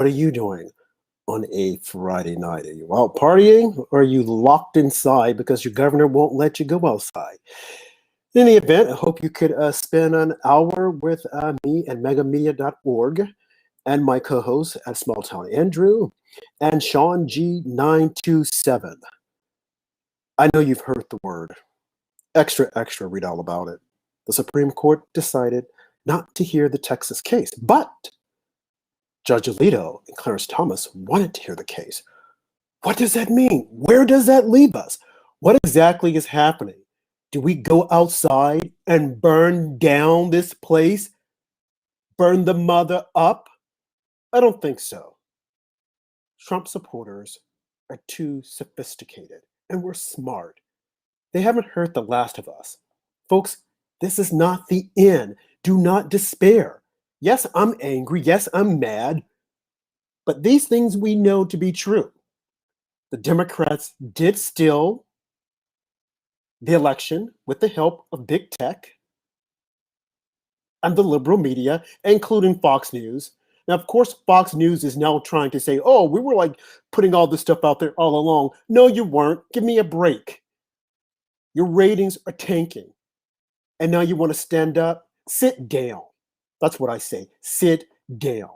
What are you doing on a Friday night? Are you out partying or are you locked inside because your governor won't let you go outside? In the event, I hope you could spend an hour with me and megamedia.org and my co-host at Small Town Andrew and Sean G927. I know you've heard the word. Extra, extra, read all about it. The Supreme Court decided not to hear the Texas case, but Judge Alito and Clarence Thomas wanted to hear the case. What does that mean? Where does that leave us? What exactly is happening? Do we go outside and burn down this place? Burn the mother up? I don't think so. Trump supporters are too sophisticated and we're smart. They haven't heard the last of us. Folks, this is not the end. Do not despair. Yes, I'm angry. Yes, I'm mad. But these things we know to be true. The Democrats did steal the election with the help of big tech and the liberal media, including Fox News. Now, of course, Fox News is now trying to say, oh, we were like putting all this stuff out there all along. No, you weren't. Give me a break. Your ratings are tanking. And now you want to stand up? Sit down. That's what I say. Sit down.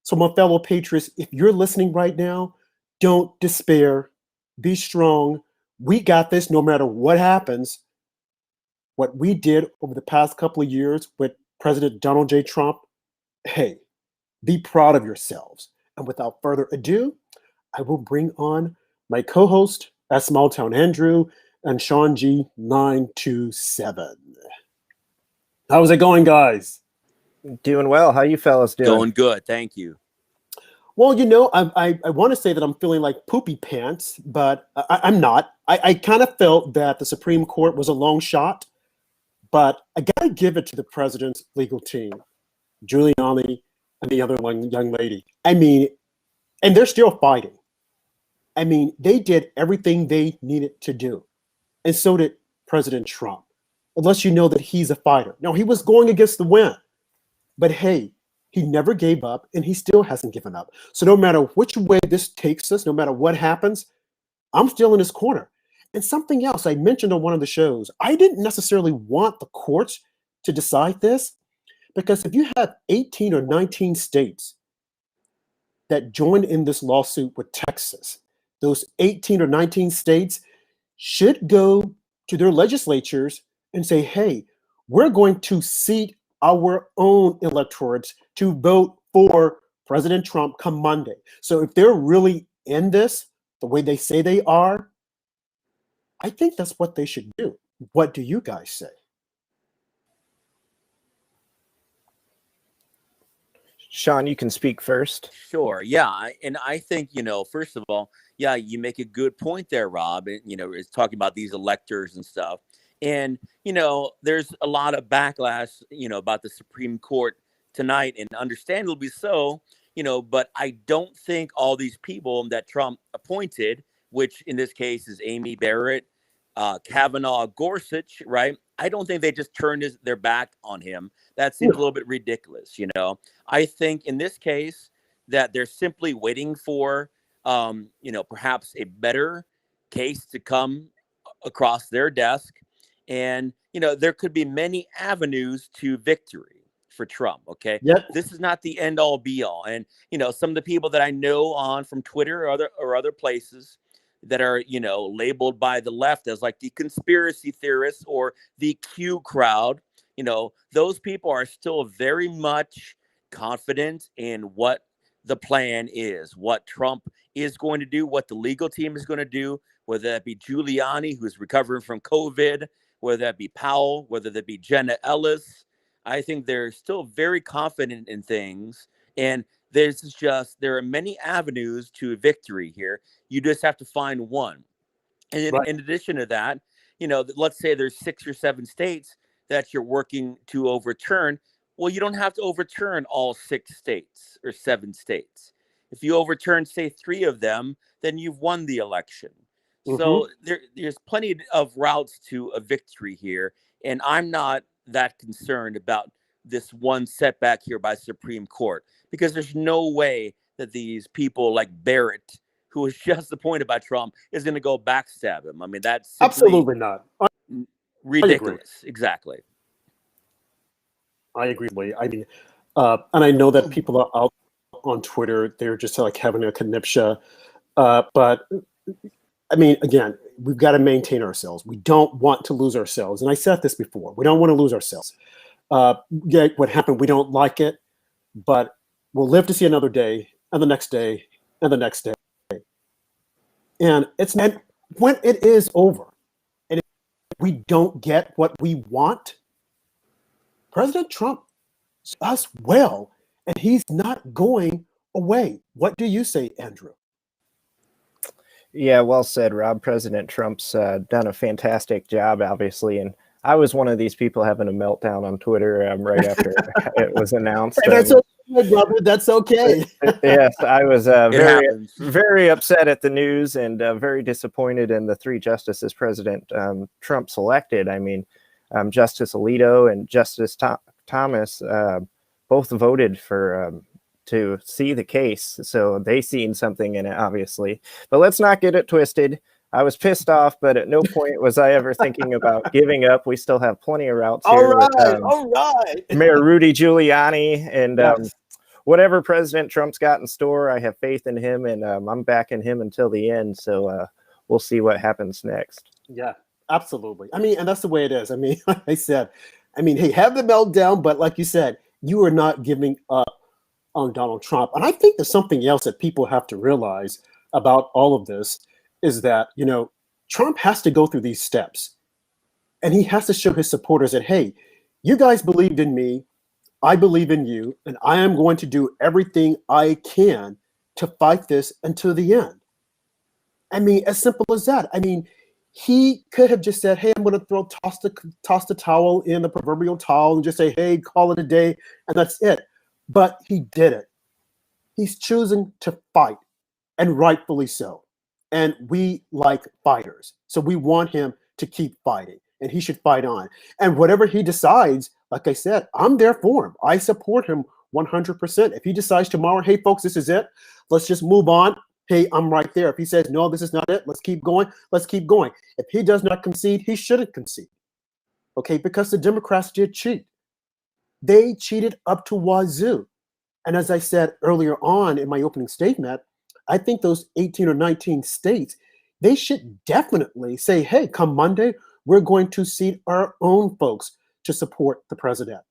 So my fellow patriots, if you're listening right now, don't despair. Be strong. We got this no matter what happens. What we did over the past couple of years with President Donald J. Trump, hey, be proud of yourselves. And without further ado, I will bring on my co-host at Small Town Andrew and Sean G927. How's it going, guys? Doing well. How you fellas doing? Going good, thank you. Well, you know, I want to say that I'm feeling like poopy pants, but I'm not. I kind of felt that the Supreme Court was a long shot, but I got to give it to the president's legal team, Giuliani and the other young lady. I mean, and they're still fighting. I mean, they did everything they needed to do. And so did President Trump. Unless you know that he's a fighter. No, he was going against the wind. But hey, he never gave up and he still hasn't given up. So no matter which way this takes us, no matter what happens, I'm still in his corner. And something else I mentioned on one of the shows, I didn't necessarily want the courts to decide this because if you have 18 or 19 states that joined in this lawsuit with Texas, those 18 or 19 states should go to their legislatures and say, hey, we're going to seat our own electorates to vote for President Trump come Monday. So if they're really in this the way they say they are, I think that's what they should do. What do you guys say? Sean, you can speak first. Sure, yeah, and I think, first of all, yeah, you make a good point there, Rob, and, it's talking about these electors and stuff. And, there's a lot of backlash, about the Supreme Court tonight, and understandably so, but I don't think all these people that Trump appointed, which in this case is Amy Barrett, Kavanaugh, Gorsuch, right? I don't think they just turned their back on him. That seems a little bit ridiculous, I think in this case that they're simply waiting for, perhaps a better case to come across their desk. And, there could be many avenues to victory for Trump. Okay. Yep. This is not the end all be all. And, some of the people that I know on from Twitter or other places that are, labeled by the left as like the conspiracy theorists or the Q crowd, those people are still very much confident in what the plan is, what Trump is going to do, what the legal team is going to do, whether that be Giuliani, who's recovering from COVID, whether that be Powell, whether that be Jenna Ellis. I think they're still very confident in things. And there are many avenues to victory here. You just have to find one. And in addition to that, let's say there's 6 or 7 states that you're working to overturn. Well, you don't have to overturn all 6 states or 7 states. If you overturn, say, 3 of them, then you've won the election. Mm-hmm. So there's plenty of routes to a victory here. And I'm not that concerned about this one setback here by Supreme Court, because there's no way that these people like Barrett, who was just appointed by Trump, is going to go backstab him. I mean, that's absolutely not. ridiculous. Exactly. I agree. I mean, and I know that people are out on Twitter, they're just like having a conniptia. But I mean, again, we've got to maintain ourselves. We don't want to lose ourselves. And I said this before, we don't want to lose ourselves. Yeah, what happened, we don't like it, but we'll live to see another day, and the next day, and the next day. And when it is over, and if we don't get what we want, President Trump does well, and he's not going away. What do you say, Andrew? Yeah, well said, Rob. President Trump's done a fantastic job, obviously, and I was one of these people having a meltdown on Twitter right after it was announced. That's okay, Robert. That's okay. Yes, I was very upset at the news and very disappointed in the three justices President Trump selected. I mean, Justice Alito and Justice Thomas both voted for to see the case, so they seen something in it, obviously. But let's not get it twisted. I was pissed off, but at no point was I ever thinking about giving up. We still have plenty of routes here. All right. Mayor Rudy Giuliani and whatever President Trump's got in store, I have faith in him, and I'm backing him until the end. So we'll see what happens next. Yeah, absolutely. I mean, and that's the way it is. I mean, like I said, hey, have the meltdown, but like you said, you are not giving up on Donald Trump. And I think there's something else that people have to realize about all of this is that, Trump has to go through these steps, and he has to show his supporters that, hey, you guys believed in me, I believe in you, and I am going to do everything I can to fight this until the end. I mean, as simple as that. I mean, he could have just said, hey, I'm going to toss the towel in the proverbial towel and just say, hey, call it a day, and that's it. But he didn't. He's choosing to fight, and rightfully so. And we like fighters. So we want him to keep fighting, and he should fight on. And whatever he decides, like I said, I'm there for him. I support him 100%. If he decides tomorrow, hey, folks, this is it, let's just move on. Hey, I'm right there. If he says, no, this is not it, let's keep going. Let's keep going. If he does not concede, he shouldn't concede. Okay, because the Democrats did cheat. They cheated up to wazoo. And as I said earlier on in my opening statement, I think those 18 or 19 states, they should definitely say, hey, come Monday, we're going to seat our own folks to support the president.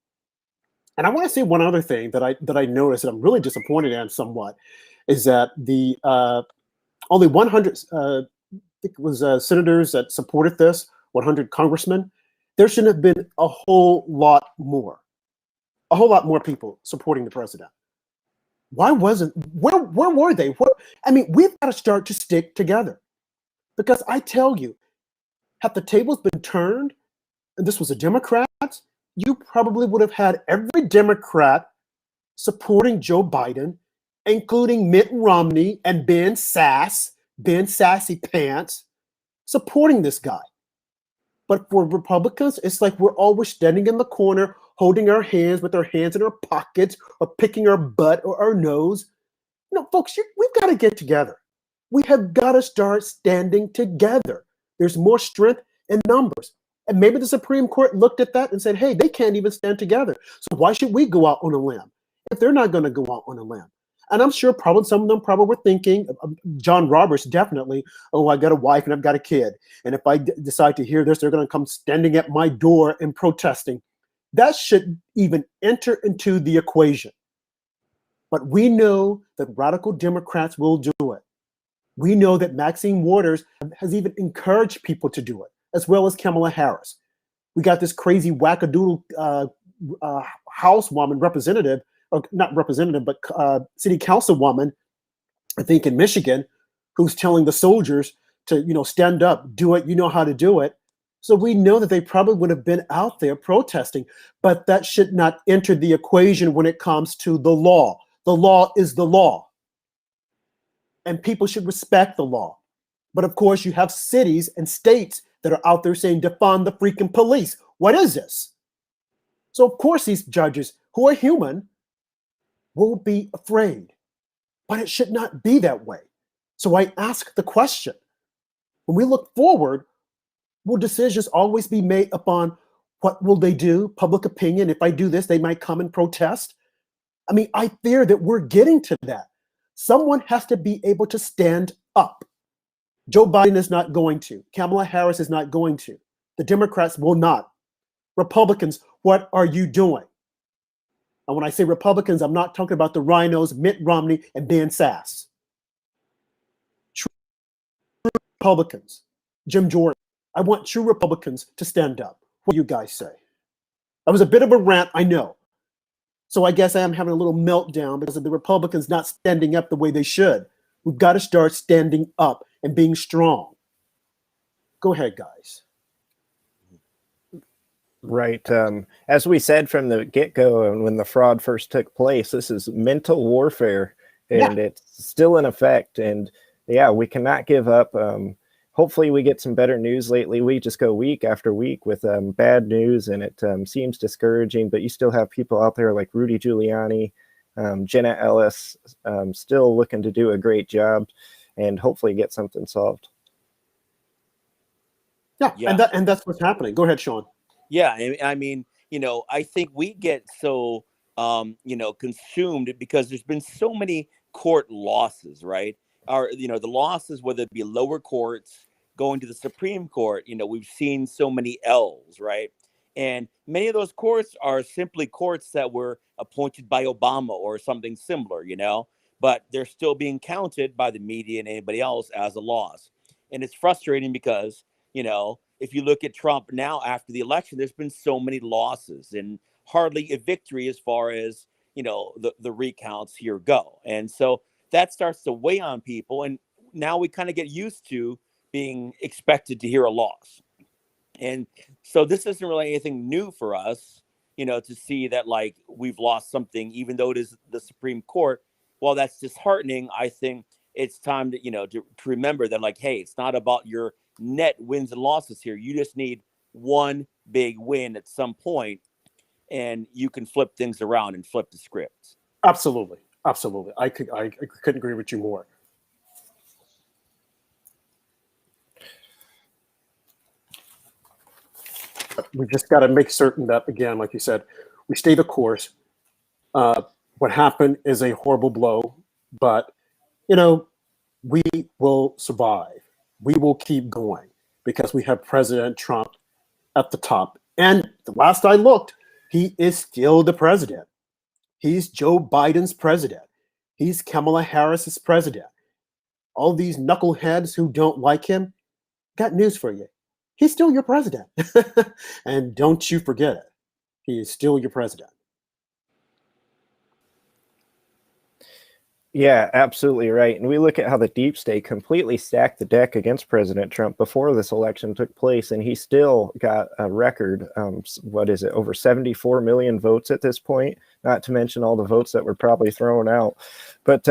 And I want to say one other thing that I noticed that I'm really disappointed in somewhat is that the only 100 I think it was senators that supported this, 100 congressmen. There should have been a whole lot more people supporting the president. Why wasn't? Where were they? We've got to start to stick together, because I tell you, had the tables been turned, and this was a Democrat, you probably would have had every Democrat supporting Joe Biden, including Mitt Romney and Ben Sassy Pants, supporting this guy. But for Republicans, it's like we're always standing in the corner, holding our hands with our hands in our pockets, or picking our butt or our nose. Folks, we've got to get together. We have got to start standing together. There's more strength in numbers. And maybe the Supreme Court looked at that and said, hey, they can't even stand together. So why should we go out on a limb if they're not going to go out on a limb? And I'm sure probably some of them probably were thinking, John Roberts definitely, oh, I got a wife and I've got a kid. And if I decide to hear this, they're going to come standing at my door and protesting. That shouldn't even enter into the equation. But we know that radical Democrats will do it. We know that Maxine Waters has even encouraged people to do it, as well as Kamala Harris. We got this crazy wackadoodle Housewoman representative, or not representative, but city councilwoman, I think in Michigan, who's telling the soldiers to, stand up, do it, you know how to do it. So we know that they probably would have been out there protesting, but that should not enter the equation when it comes to the law. The law is the law, and people should respect the law. But of course, you have cities and states that are out there saying, defund the freaking police. What is this? So of course these judges who are human will be afraid, but it should not be that way. So I ask the question, when we look forward, will decisions always be made upon what will they do, public opinion? If I do this, they might come and protest. I mean, I fear that we're getting to that. Someone has to be able to stand up. Joe Biden is not going to. Kamala Harris is not going to. The Democrats will not. Republicans, what are you doing? And when I say Republicans, I'm not talking about the rhinos, Mitt Romney, and Ben Sass. True Republicans, Jim Jordan. I want true Republicans to stand up. What do you guys say? That was a bit of a rant, I know. So I guess I am having a little meltdown because of the Republicans not standing up the way they should. We've got to start standing up and being strong. Go ahead, guys. Right. As we said from the get-go, and when the fraud first took place, this is mental warfare, and it's still in effect. And yeah, we cannot give up. Hopefully we get some better news lately. We just go week after week with bad news, and it seems discouraging, but you still have people out there like Rudy Giuliani, Jenna Ellis, still looking to do a great job and hopefully get something solved. Yeah. And that's what's happening. Go ahead, Sean. Yeah, I mean, I think we get so, consumed because there's been so many court losses, right? The losses, whether it be lower courts going to the Supreme Court, we've seen so many L's, right? And many of those courts are simply courts that were appointed by Obama or something similar, but they're still being counted by the media and anybody else as a loss. And it's frustrating because, if you look at Trump now after the election, there's been so many losses and hardly a victory as far as, the recounts here go. And so that starts to weigh on people. And now we kind of get used to being expected to hear a loss. And so this isn't really anything new for us, to see that like we've lost something, even though it is the Supreme Court. While that's disheartening, I think it's time to, to remember that like, hey, it's not about your net wins and losses here. You just need one big win at some point, and you can flip things around and flip the script. Absolutely. I couldn't agree with you more. We just got to make certain that, again, like you said, we stay the course. What happened is a horrible blow, but, we will survive. We will keep going because we have President Trump at the top. And the last I looked, he is still the president. He's Joe Biden's president. He's Kamala Harris's president. All these knuckleheads who don't like him, got news for you. He's still your president. And don't you forget it. He is still your president. Yeah, absolutely right. And we look at how the deep state completely stacked the deck against President Trump before this election took place, and he still got a record, over 74 million votes at this point, not to mention all the votes that were probably thrown out. But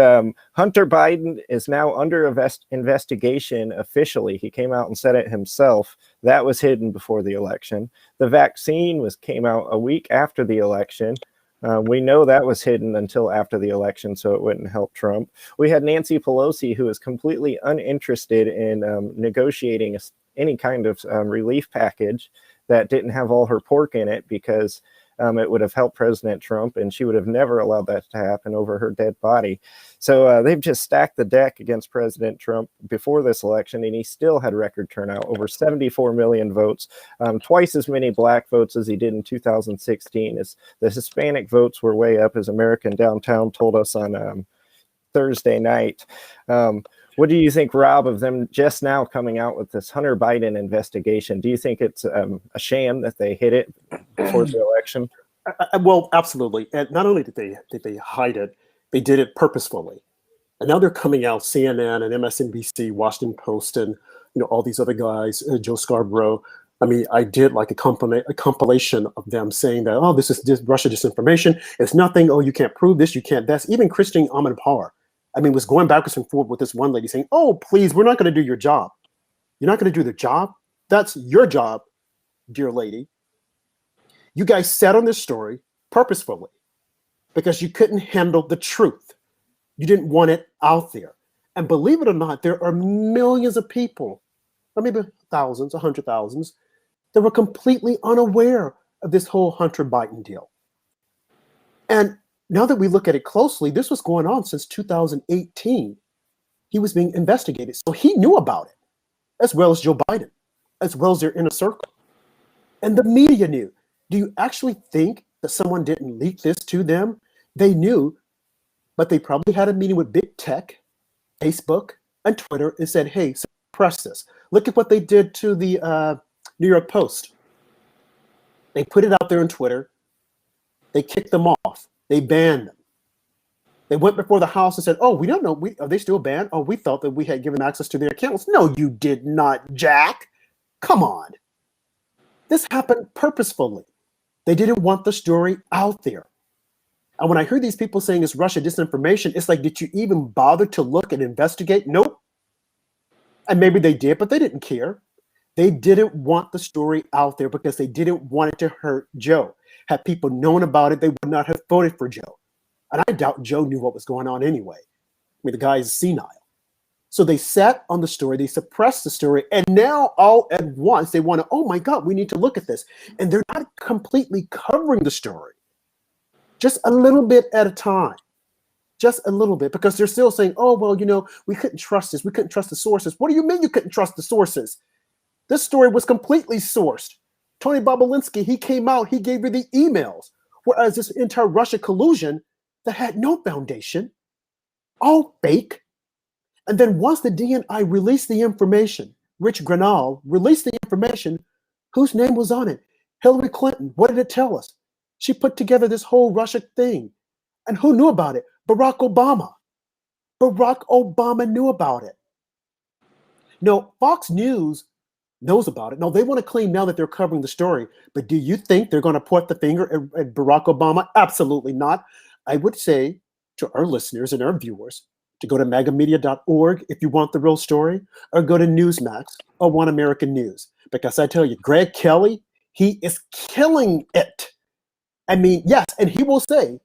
Hunter Biden is now under investigation officially. He came out and said it himself. That was hidden before the election. The vaccine came out a week after the election. We know that was hidden until after the election, so it wouldn't help Trump. We had Nancy Pelosi, who was completely uninterested in negotiating any kind of relief package that didn't have all her pork in it because it would have helped President Trump, and she would have never allowed that to happen over her dead body. So they've just stacked the deck against President Trump before this election, and he still had record turnout, over 74 million votes, twice as many black votes as he did in 2016. As the Hispanic votes were way up, as American Downtown told us on Thursday night. What do you think, Rob, of them just now coming out with this Hunter Biden investigation? Do you think it's a sham that they hid it before the election? Well, absolutely. And not only did they hide it, they did it purposefully. And now they're coming out, CNN and MSNBC, Washington Post, and all these other guys, Joe Scarborough. I mean, I did like a compilation of them saying that, oh, this is Russia disinformation. It's nothing. Oh, you can't prove this. You can't. That's even Christine Amanpour. I mean, was going backwards and forward with this one lady saying, oh, please, we're not going to do your job. You're not going to do the job? That's your job, dear lady. You guys sat on this story purposefully because you couldn't handle the truth. You didn't want it out there. And believe it or not, there are millions of people, or maybe thousands, 100,000, that were completely unaware of this whole Hunter Biden deal. And now that we look at it closely, this was going on since 2018. He was being investigated. So he knew about it, as well as Joe Biden, as well as their inner circle. And the media knew. Do you actually think that someone didn't leak this to them? They knew, but they probably had a meeting with big tech, Facebook, and Twitter, and said, hey, suppress this. Look at what they did to the New York Post. They put it out there on Twitter. They kicked them off. They banned them. They went before the House and said, oh, we don't know. Are they still banned? Oh, we thought that we had given access to their accounts. No, you did not, Jack. Come on. This happened purposefully. They didn't want the story out there. And when I hear these people saying it's Russia disinformation, it's like, did you even bother to look and investigate? Nope. And maybe they did, but they didn't care. They didn't want the story out there because they didn't want it to hurt Joe. Had people known about it, they would not have voted for Joe. And I doubt Joe knew what was going on anyway. I mean, the guy is senile. So they sat on the story, they suppressed the story, and now all at once they want to, oh my God, we need to look at this. And they're not completely covering the story. Just a little bit at a time. Just a little bit, because they're still saying, oh, well, you know, we couldn't trust this. We couldn't trust the sources. What do you mean you couldn't trust the sources? This story was completely sourced. Tony Bobolinsky, he came out, he gave you the emails. Whereas this entire Russia collusion that had no foundation, all fake. And then once the DNI released the information, Rich Grenell released the information, whose name was on it? Hillary Clinton. What did it tell us? She put together this whole Russia thing. And who knew about it? Barack Obama. Barack Obama knew about it. No, Fox News knows about it. No, they want to claim now that they're covering the story. But do you think they're going to point the finger at Barack Obama? Absolutely not. I would say to our listeners and our viewers to go to magamedia.org if you want the real story, or go to Newsmax or One American News. Because I tell you, Greg Kelly, he is killing it. I mean, yes, and he will say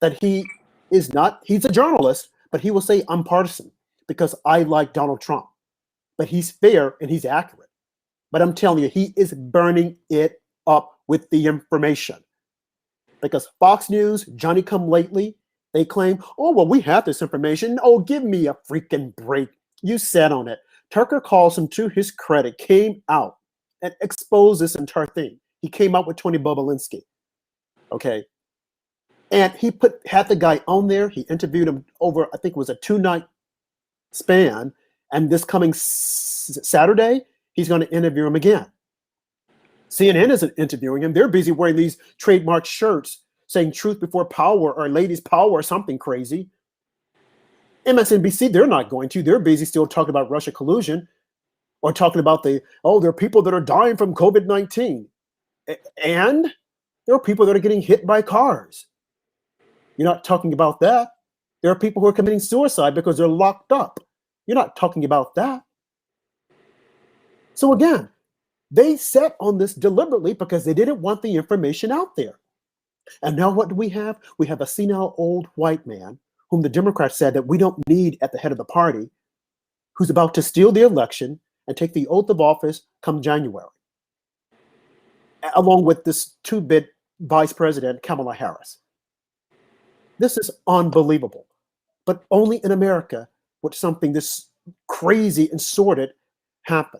that he is not, he's a journalist, but he will say, I'm partisan because I like Donald Trump. But he's fair and he's accurate. But I'm telling you, he is burning it up with the information. Because Fox News, Johnny Come Lately, they claim, oh, well, we have this information. Oh, give me a freaking break. You sat on it. Tucker Carlson, to his credit, came out and exposed this entire thing. He came out with Tony Bobolinsky. Okay. And he had the guy on there. He interviewed him over, I think it was a 2-night span. And this coming Saturday, he's going to interview him again. CNN isn't interviewing him. They're busy wearing these trademark shirts saying truth before power or ladies power or something crazy. MSNBC, they're not going to. They're busy still talking about Russia collusion or talking about there are people that are dying from COVID-19. And there are people that are getting hit by cars. You're not talking about that. There are people who are committing suicide because they're locked up. You're not talking about that. So again, they set on this deliberately because they didn't want the information out there. And now what do we have? We have a senile old white man whom the Democrats said that we don't need at the head of the party, who's about to steal the election and take the oath of office come January, along with this 2-bit vice president, Kamala Harris. This is unbelievable. But only in America would something this crazy and sordid happen.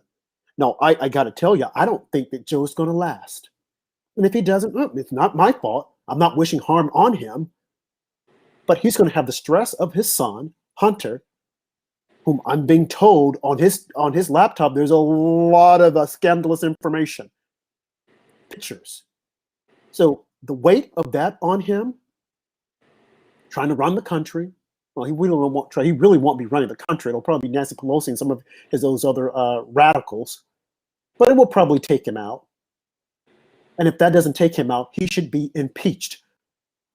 Now, I got to tell you, I don't think that Joe's going to last. And if he doesn't, it's not my fault. I'm not wishing harm on him. But he's going to have the stress of his son, Hunter, whom I'm being told on his laptop, there's a lot of scandalous information, pictures. So the weight of that on him, trying to run the country. Well, he really won't be running the country. It'll probably be Nancy Pelosi and some of those other radicals. But it will probably take him out. And if that doesn't take him out, he should be impeached.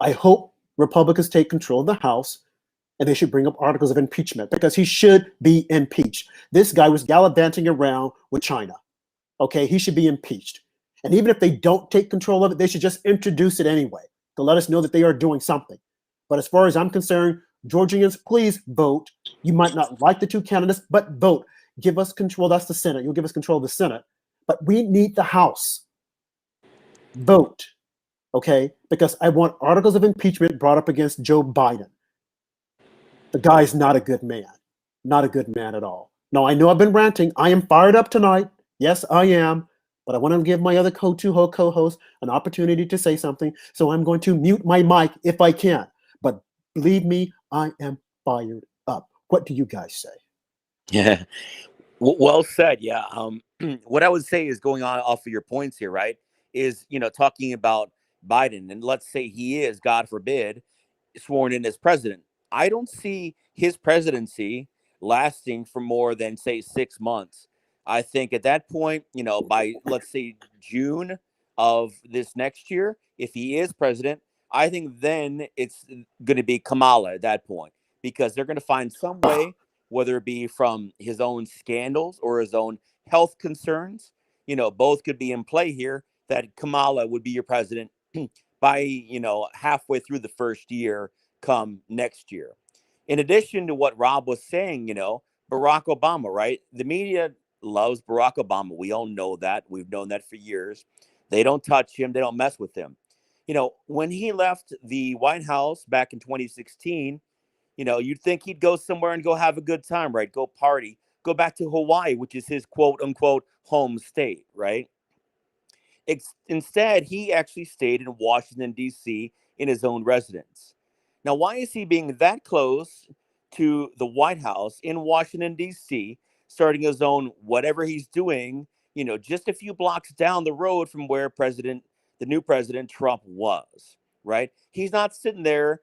I hope Republicans take control of the House and they should bring up articles of impeachment because he should be impeached. This guy was gallivanting around with China. Okay, he should be impeached. And even if they don't take control of it, they should just introduce it anyway to let us know that they are doing something. But as far as I'm concerned, Georgians, please vote. You might not like the two candidates, but vote. Give us control. That's the Senate. You'll give us control of the Senate. But we need the House. Vote. Okay? Because I want articles of impeachment brought up against Joe Biden. The guy's not a good man. Not a good man at all. Now, I know I've been ranting. I am fired up tonight. Yes, I am. But I want to give my other co-host an opportunity to say something. So I'm going to mute my mic if I can. But believe me, I am fired up. What do you guys say? Yeah. Well said. Yeah. What I would say is going on off of your points here, right? Is, talking about Biden, and let's say he is, God forbid, sworn in as president. I don't see his presidency lasting for more than, say, 6 months. I think at that point, by, let's say, June of this next year, if he is president, I think then it's going to be Kamala at that point, because they're going to find some way, whether it be from his own scandals or his own health concerns, both could be in play here, that Kamala would be your president by, halfway through the first year come next year. In addition to what Rob was saying, Barack Obama, right? The media loves Barack Obama. We all know that. We've known that for years. They don't touch him. They don't mess with him. When he left the White House back in 2016, you'd think he'd go somewhere and go have a good time, right? Go party, go back to Hawaii, which is his quote unquote home state, right? Instead, he actually stayed in Washington, D.C. in his own residence. Now, why is he being that close to the White House in Washington, D.C., starting his own whatever he's doing, just a few blocks down the road from where the new president Trump was, right? He's not sitting there,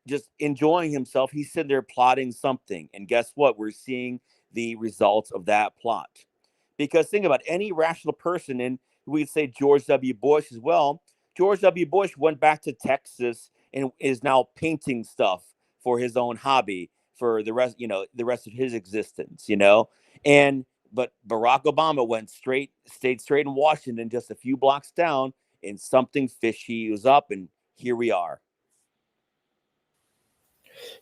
just enjoying himself. He's sitting there plotting something. And guess what? We're seeing the results of that plot. Because think about any rational person, and we'd say George W. Bush as well. George W. Bush went back to Texas and is now painting stuff for his own hobby for the rest of his existence, but Barack Obama stayed straight in Washington, just a few blocks down, and something fishy was up, and here we are.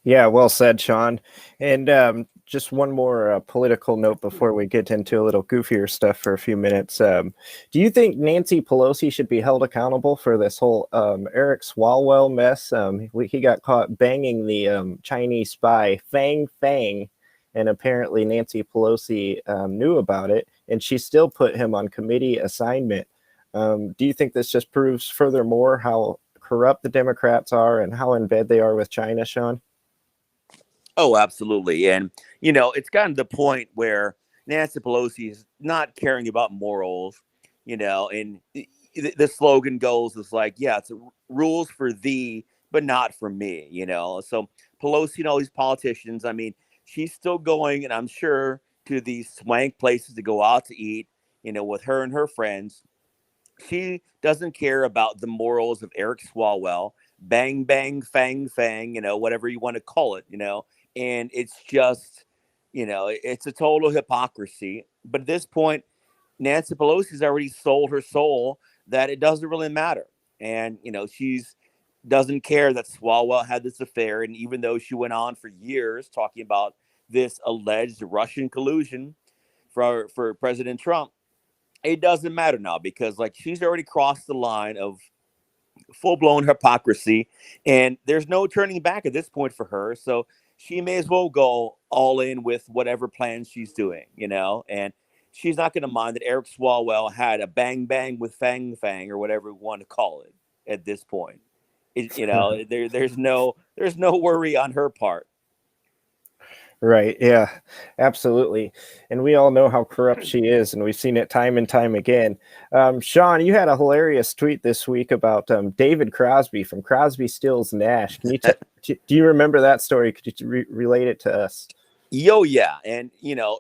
Yeah, well said, Sean. And just one more political note before we get into a little goofier stuff for a few minutes. Do you think Nancy Pelosi should be held accountable for this whole Eric Swalwell mess? He got caught banging the Chinese spy Fang Fang, and apparently Nancy Pelosi knew about it, and she still put him on committee assignment. Do you think this just proves furthermore how corrupt the Democrats are and how in bed they are with China, Sean? Oh, absolutely. And, it's gotten to the point where Nancy Pelosi is not caring about morals, and the slogan goes is like, yeah, it's rules for thee, but not for me, So Pelosi and all these politicians, I mean, she's still going, and I'm sure, to these swank places to go out to eat, with her and her friends. She doesn't care about the morals of Eric Swalwell, bang, bang, fang, fang, whatever you want to call it, and it's just, it's a total hypocrisy. But at this point, Nancy Pelosi's already sold her soul that it doesn't really matter. And, she's doesn't care that Swalwell had this affair. And even though she went on for years talking about this alleged Russian collusion for President Trump, it doesn't matter now, because she's already crossed the line of full-blown hypocrisy, and there's no turning back at this point for her. So she may as well go all in with whatever plans she's doing, and she's not going to mind that Eric Swalwell had a bang bang with Fang Fang, or whatever we want to call it at this point. There's no worry on her part. Right. Yeah, absolutely. And we all know how corrupt she is, and we've seen it time and time again. Sean, you had a hilarious tweet this week about David Crosby from Crosby, Stills, Nash. Can you do you remember that story? Could you relate it to us? Yeah. And,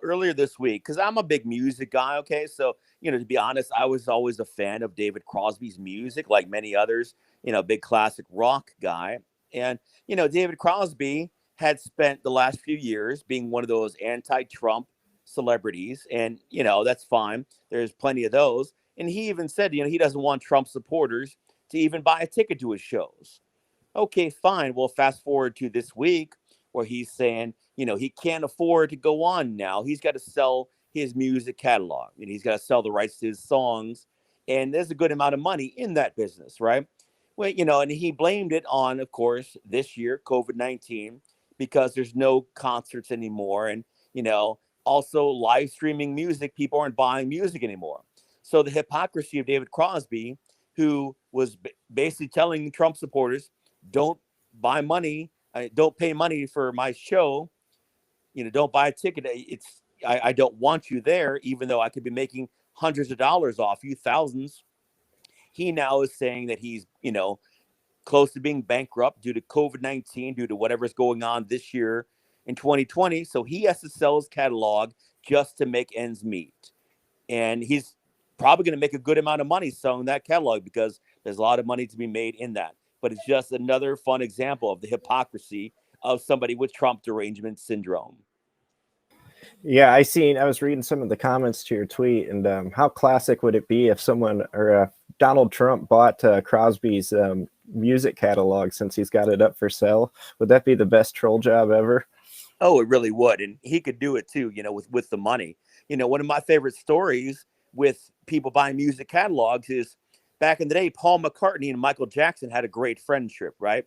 earlier this week, because I'm a big music guy, okay? So, to be honest, I was always a fan of David Crosby's music, like many others, big classic rock guy. And, David Crosby had spent the last few years being one of those anti-Trump celebrities. And, that's fine. There's plenty of those. And he even said, he doesn't want Trump supporters to even buy a ticket to his shows. Okay, fine. Well, fast forward to this week where he's saying, he can't afford to go on now. He's got to sell his music catalog and he's got to sell the rights to his songs. And there's a good amount of money in that business, right? Well, and he blamed it on, of course, this year, COVID-19, because there's no concerts anymore. And, also live streaming music, people aren't buying music anymore. So the hypocrisy of David Crosby, who was basically telling Trump supporters, don't buy money, don't pay money for my show, don't buy a ticket. I don't want you there, even though I could be making hundreds of dollars off you, thousands. He now is saying that he's, close to being bankrupt due to COVID-19, due to whatever's going on this year in 2020. So he has to sell his catalog just to make ends meet. And he's probably going to make a good amount of money selling that catalog because there's a lot of money to be made in that. But it's just another fun example of the hypocrisy of somebody with Trump derangement syndrome. Yeah, I was reading some of the comments to your tweet, and how classic would it be if someone or Donald Trump bought Crosby's music catalog since he's got it up for sale? Would that be the best troll job ever? Oh, it really would. And he could do it too, with the money. One of my favorite stories with people buying music catalogs is back in the day, Paul McCartney and Michael Jackson had a great friendship, right?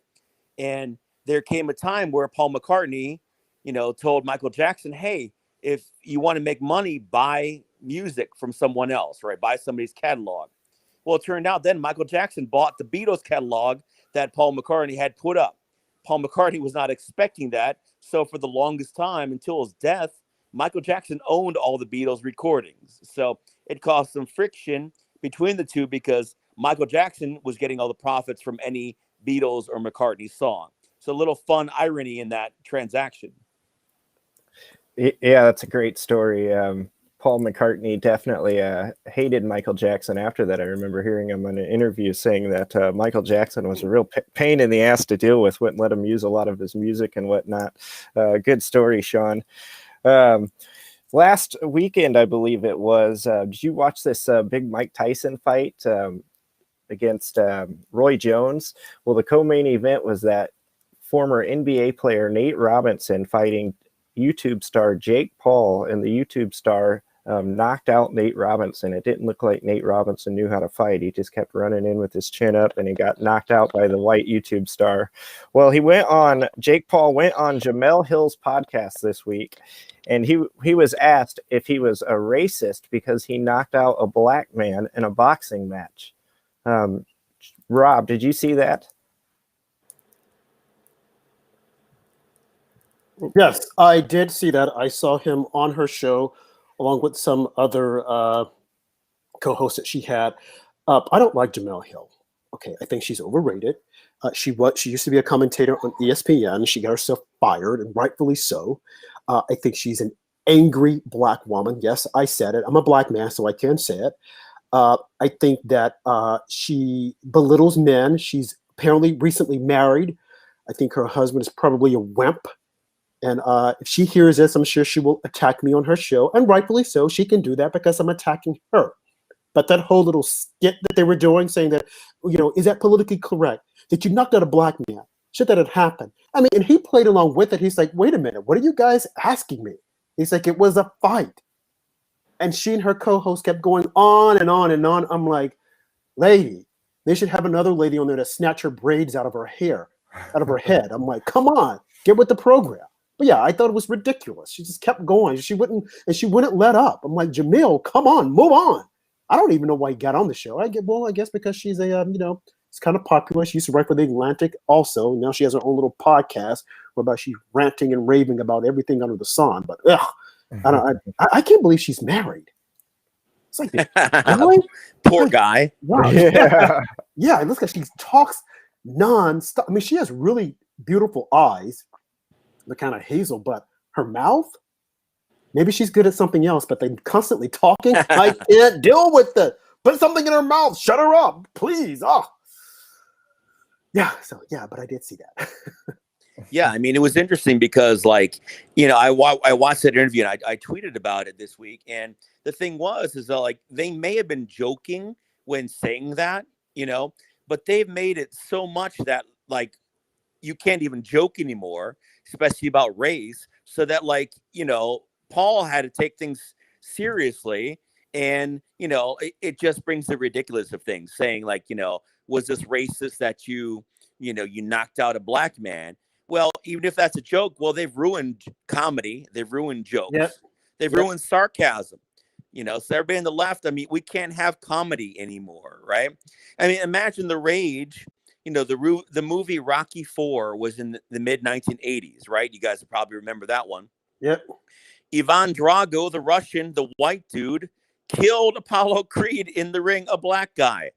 And there came a time where Paul McCartney, told Michael Jackson, hey, if you want to make money, buy music from someone else, right? Buy somebody's catalog. Well, it turned out then Michael Jackson bought the Beatles catalog that Paul McCartney had put up. Paul McCartney was not expecting that. So for the longest time, until his death, Michael Jackson owned all the Beatles recordings. So it caused some friction between the two because Michael Jackson was getting all the profits from any Beatles or McCartney song. So a little fun irony in that transaction. Yeah, that's a great story. Paul McCartney definitely hated Michael Jackson after that. I remember hearing him in an interview saying that Michael Jackson was a real pain in the ass to deal with, wouldn't let him use a lot of his music and whatnot. Good story, Sean. Last weekend, I believe it was, did you watch this big Mike Tyson fight against Roy Jones? Well, the co-main event was that former NBA player Nate Robinson fighting YouTube star Jake Paul, and the YouTube star knocked out Nate Robinson. It didn't look like Nate Robinson knew how to fight. He just kept running in with his chin up, and he got knocked out by the white YouTube star. Well, Jake Paul went on Jamel Hill's podcast this week, and he was asked if he was a racist because he knocked out a black man in a boxing match. Rob, did you see that? Yes, I did see that. I saw him on her show along with some other co-hosts that she had. I don't like Jamel Hill. Okay, I think she's overrated. She used to be a commentator on ESPN. She got herself fired, and rightfully so. I think she's an angry black woman. Yes, I said it. I'm a black man, so I can say it. I think that she belittles men. She's apparently recently married. I think her husband is probably a wimp. And if she hears this, I'm sure she will attack me on her show. And rightfully so. She can do that because I'm attacking her. But that whole little skit that they were doing saying that, is that politically correct? That you knocked out a black man? Should that have happened? I mean, and he played along with it. He's like, wait a minute. What are you guys asking me? He's like, it was a fight. And she and her co-host kept going on and on and on. I'm like, lady, they should have another lady on there to snatch her braids out of her hair, out of her head. I'm like, come on, get with the program. But yeah, I thought it was ridiculous. She just kept going. She wouldn't let up. I'm like, Jamil, come on, move on. I don't even know why he got on the show. I guess because she's it's kind of popular. She used to write for The Atlantic also. Now she has her own little podcast whereby she's ranting and raving about everything under the sun. But I can't believe she's married. It's like, really? Poor guy. Wow. Yeah, it looks like she talks non-stop. I mean, she has really beautiful eyes. They're kind of hazel, but her mouth, maybe she's good at something else, but they're constantly talking. I can't deal with it. Put something in her mouth. Shut her up, please. Oh, yeah. So yeah, but I did see that. Yeah, I mean, it was interesting because, like, I watched that interview and I tweeted about it this week. And the thing is that, like, they may have been joking when saying that, but they've made it so much that, like, you can't even joke anymore, especially about race. So that, like, Paul had to take things seriously. And, it just brings the ridiculous of things, saying, like, was this racist that you knocked out a black man? Well, even if that's a joke, well, they've ruined comedy. They've ruined Yep. jokes. They've ruined sarcasm. So everybody on the left, I mean, we can't have comedy anymore, right? I mean, imagine the rage. The movie Rocky IV was in the mid 1980s, right? You guys probably remember that one. Yep. Ivan Drago, the Russian, the white dude, killed Apollo Creed in the ring, a black guy.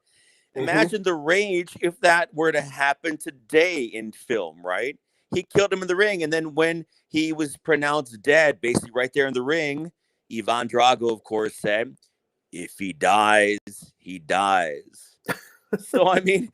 Imagine the rage if that were to happen today in film, right? He killed him in the ring, and then when he was pronounced dead, basically right there in the ring, Ivan Drago, of course, said, "If he dies, he dies." So, I mean,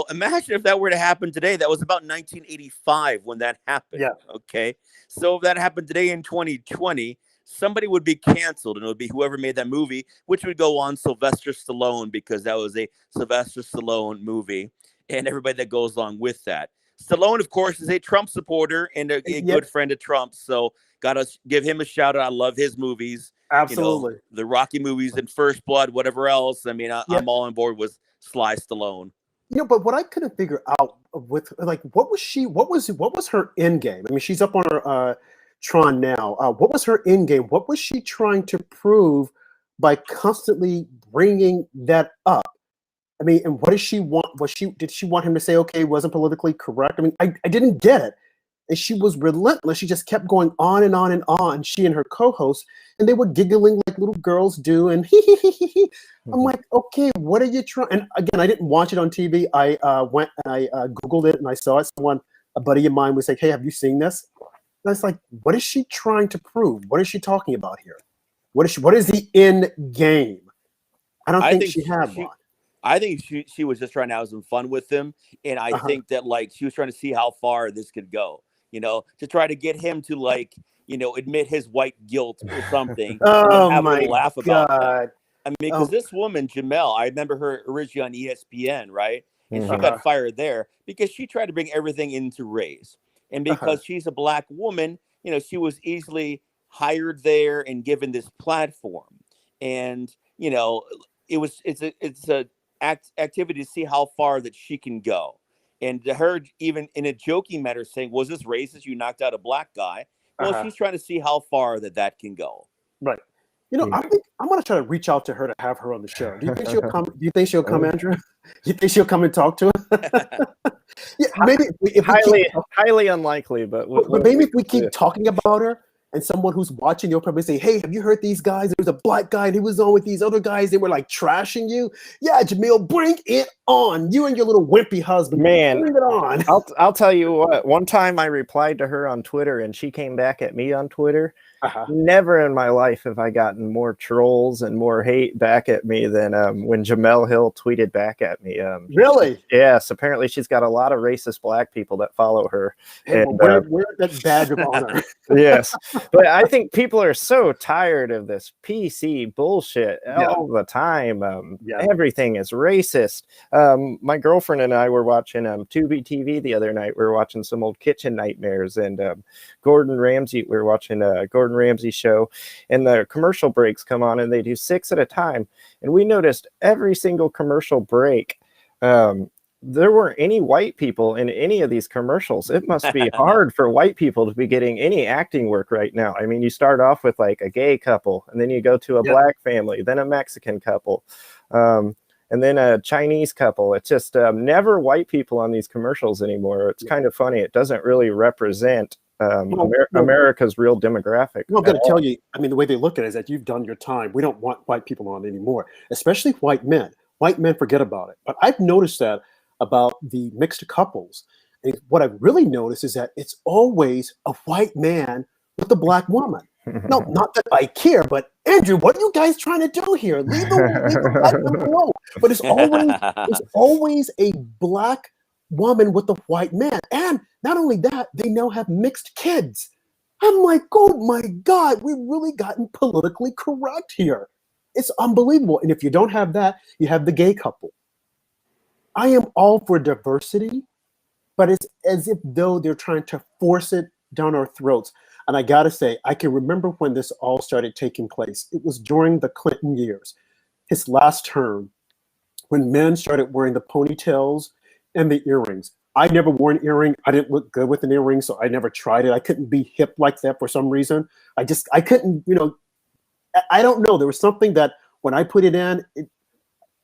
imagine if that were to happen today. That was about 1985 when that happened. Yeah. Okay. So if that happened today in 2020, somebody would be canceled, and it would be whoever made that movie, which would go on Sylvester Stallone, because that was a Sylvester Stallone movie, and everybody that goes along with that. Stallone, of course, is a Trump supporter and a good friend of Trump. So got to give him a shout out. I love his movies. Absolutely. The Rocky movies and First Blood, whatever else. I mean, I'm all on board with Sly Stallone. But what I couldn't figure out with, like, what was her end game? I mean, she's up on her Tron now. What was her end game? What was she trying to prove by constantly bringing that up? I mean, and what did she want? Did she want him to say, okay, it wasn't politically correct? I mean, I didn't get it. And she was relentless. She just kept going on and on and on, she and her co-host, and they were giggling like little girls do. And I'm like, okay, what are you trying? And again, I didn't watch it on TV. I went and I Googled it and I saw it. A buddy of mine was like, hey, have you seen this? And I was like, what is she trying to prove? What is she talking about here? What is the end game? I don't think she had one. I think she was just trying to have some fun with him. And I think that, like, she was trying to see how far this could go, to try to get him to, like, admit his white guilt or something. And then have a little laugh about that. I mean, because this woman, Jamel, I remember her originally on ESPN, right? And she got fired there because she tried to bring everything into race. And because she's a black woman, she was easily hired there and given this platform. And, it's a activity to see how far that she can go. And to her, even in a joking manner, saying, was this racist? You knocked out a black guy. Well, she's trying to see how far that can go. Right. I think I'm going to try to reach out to her to have her on the show. Do you think she'll come? Do you think she'll come, Andrew? You think she'll come and talk to us? Yeah, maybe highly unlikely, but maybe if we keep talking about her, and someone who's watching, you'll probably say, hey, have you heard these guys? There's a black guy and he was on with these other guys. They were like trashing you. Yeah, Jamil, bring it on. You and your little wimpy husband. Man, bring it on. I'll tell you what. One time I replied to her on Twitter and she came back at me on Twitter. Never in my life have I gotten more trolls and more hate back at me than when Jamel Hill tweeted back at me. Really? Yes. Apparently she's got a lot of racist black people that follow her. Hey, and wear that badge of honor. Yes. But I think people are so tired of this PC bullshit all the time. Everything is racist. My girlfriend and I were watching Tubi TV the other night. We were watching some old Kitchen Nightmares and Gordon Ramsay. We were watching Gordon Ramsay show, and the commercial breaks come on and they do 6 at a time. And we noticed every single commercial break, there weren't any white people in any of these commercials. It must be hard for white people to be getting any acting work right now. I mean, you start off with like a gay couple, and then you go to a black family, then a Mexican couple, and then a Chinese couple. It's just never white people on these commercials anymore. It's kind of funny. It doesn't really represent America's real demographic. Well, I'm going to tell you, I mean, the way they look at it is that you've done your time. We don't want white people on anymore, especially white men. White men forget about it. But I've noticed that about the mixed couples. And what I've really noticed is that it's always a white man with a black woman. No, not that I care, but Andrew, what are you guys trying to do here? Leave the black women alone. But it's always a black woman with a white man. And not only that, they now have mixed kids. I'm like, oh my God, we've really gotten politically correct here. It's unbelievable. And if you don't have that, you have the gay couple. I am all for diversity, but it's as if though they're trying to force it down our throats. And I gotta say, I can remember when this all started taking place. It was during the Clinton years, his last term, when men started wearing the ponytails and the earrings. I never wore an earring. I didn't look good with an earring, so I never tried it. I couldn't be hip like that for some reason. I couldn't, I don't know. There was something that when I put it in,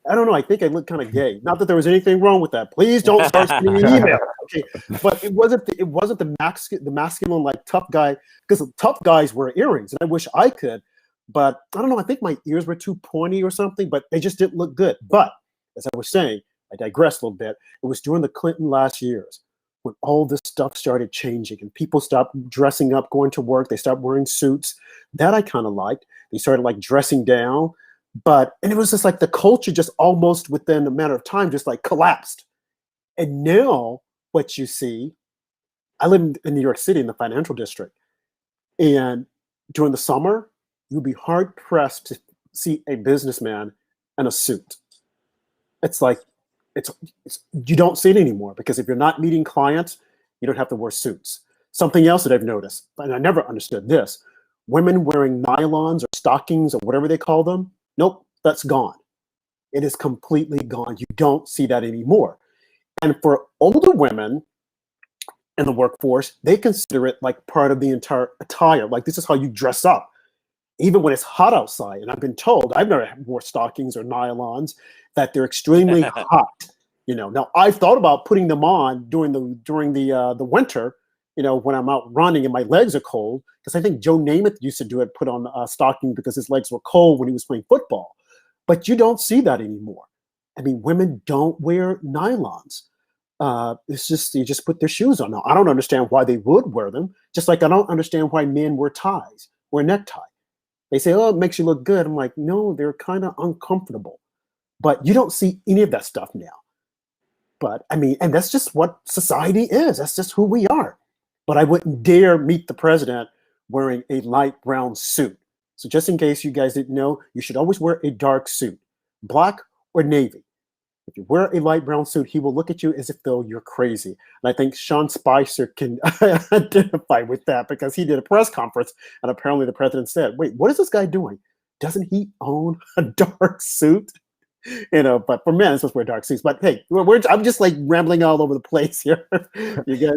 I don't know. I think I looked kind of gay. Not that there was anything wrong with that. Please don't start sending me email. Okay, but it wasn't the masculine like tough guy, because tough guys wear earrings, and I wish I could, but I don't know. I think my ears were too pointy or something, but they just didn't look good. But as I was saying, I digress a little bit. It was during the Clinton last years when all this stuff started changing and people stopped dressing up, going to work. They stopped wearing suits. That I kind of liked. They started like dressing down. And it was just like the culture just almost within a matter of time just like collapsed. And now what you see, I live in New York City in the financial district. And during the summer, you'll be hard pressed to see a businessman in a suit. It's like, it's you don't see it anymore, because if you're not meeting clients, you don't have to wear suits. Something else that I've noticed, and I never understood this, women wearing nylons or stockings or whatever they call them, nope, that's gone. It is completely gone. You don't see that anymore. And for older women in the workforce, they consider it like part of the entire attire. Like, this is how you dress up, even when it's hot outside. And I've been told, I've never wore stockings or nylons, that they're extremely hot. Now I've thought about putting them on during the winter, when I'm out running and my legs are cold, because I think Joe Namath used to do it, put on a stocking because his legs were cold when he was playing football. But you don't see that anymore. I mean, women don't wear nylons. It's just, you just put their shoes on. Now, I don't understand why they would wear them, just like I don't understand why men wear ties, wear necktie. They say, oh, it makes you look good. I'm like, no, they're kind of uncomfortable. But you don't see any of that stuff now. But I mean, and that's just what society is. That's just who we are. But I wouldn't dare meet the president wearing a light brown suit. So just in case you guys didn't know, you should always wear a dark suit, black or navy. If you wear a light brown suit, he will look at you as if though you're crazy. And I think Sean Spicer can identify with that, because he did a press conference and apparently the president said, wait, what is this guy doing? Doesn't he own a dark suit? But for men, it's supposed to wear dark suits. But hey, I'm just like rambling all over the place here. You guys,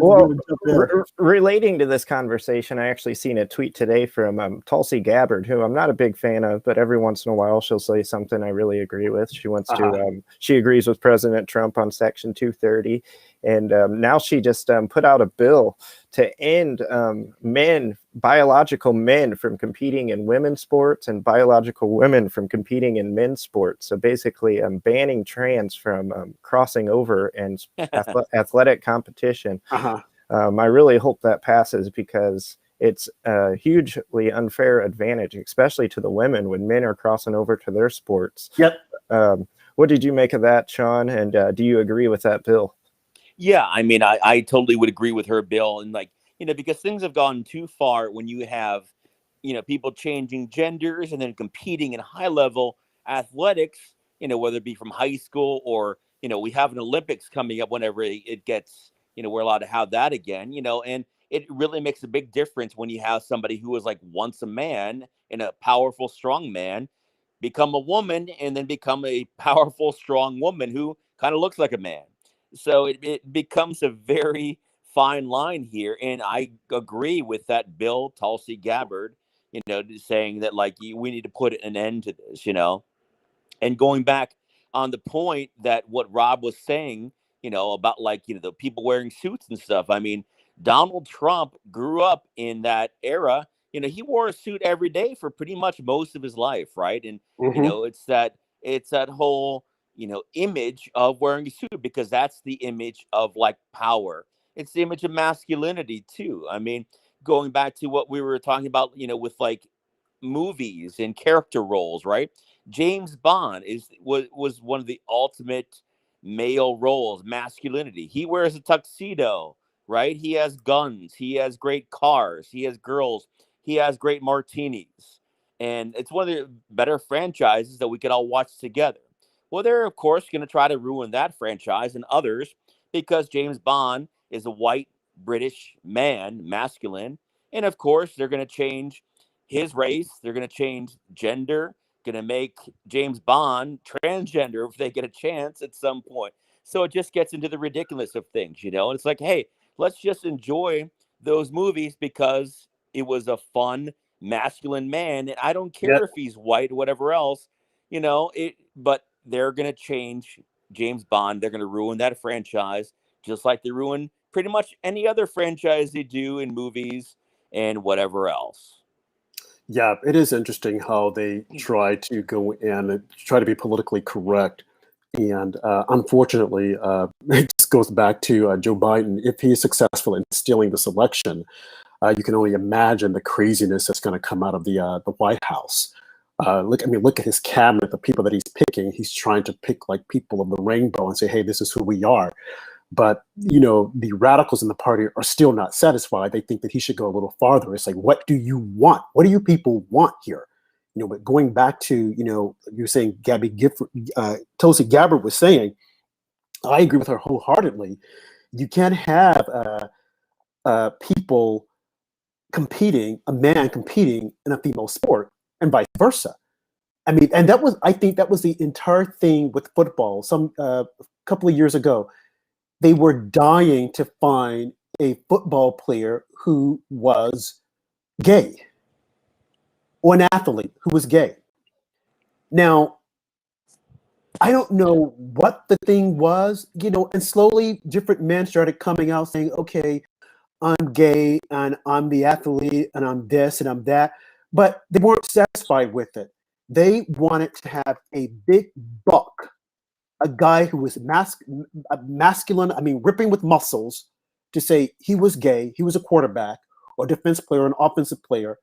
relating to this conversation, I actually seen a tweet today from Tulsi Gabbard, who I'm not a big fan of, but every once in a while she'll say something I really agree with. She wants to, she agrees with President Trump on Section 230. And now she just put out a bill to end biological men from competing in women's sports and biological women from competing in men's sports. So basically banning trans from crossing over in athletic competition. I really hope that passes, because it's a hugely unfair advantage, especially to the women, when men are crossing over to their sports. Yep. What did you make of that, Sean? And do you agree with that bill? Yeah, I mean, I totally would agree with her, Bill. And because things have gone too far when you have, people changing genders and then competing in high level athletics, whether it be from high school or, we have an Olympics coming up whenever it gets, we're allowed to have that again, and it really makes a big difference when you have somebody who was like once a man and a powerful, strong man become a woman and then become a powerful, strong woman who kind of looks like a man. So it becomes a very fine line here. And I agree with that Bill, Tulsi Gabbard, saying that we need to put an end to this, and going back on the point that what Rob was saying, about the people wearing suits and stuff. I mean, Donald Trump grew up in that era. He wore a suit every day for pretty much most of his life. Right. And, it's that whole, image of wearing a suit, because that's the image of power. It's the image of masculinity too. I mean, going back to what we were talking about, with movies and character roles, right? James Bond was one of the ultimate, male roles, masculinity. He wears a tuxedo, right? He has guns. He has great cars. He has girls. He has great martinis. And it's one of the better franchises that we could all watch together. Well, they're, of course, going to try to ruin that franchise and others because James Bond is a white British man, masculine. And of course, they're going to change his race. They're going to change gender, going to make James Bond transgender if they get a chance at some point. So it just gets into the ridiculous of things, And it's like, hey, let's just enjoy those movies because it was a fun, masculine man. And I don't care if he's white or whatever else, but they're going to change James Bond. They're going to ruin that franchise, just like they ruin pretty much any other franchise they do in movies and whatever else. Yeah, it is interesting how they try to go in and try to be politically correct. And unfortunately, it just goes back to Joe Biden. If he is successful in stealing this election, you can only imagine the craziness that's going to come out of the White House. Look at his cabinet, the people that he's picking. He's trying to pick like people of the rainbow and say, hey, this is who we are. But, the radicals in the party are still not satisfied. They think that he should go a little farther. It's like, what do you want? What do you people want here? But going back to, you're saying Tulsi Gabbard was saying, I agree with her wholeheartedly. You can't have people competing, a man competing in a female sport and vice versa. I think that was the entire thing with football. A couple of years ago, they were dying to find a football player who was gay or an athlete who was gay. Now, I don't know what the thing was, and slowly different men started coming out saying, okay, I'm gay and I'm the athlete and I'm this and I'm that, but they weren't satisfied with it. They wanted to have a big buck, a guy who was masculine, ripping with muscles, to say he was gay, he was a quarterback or defense player, an offensive player.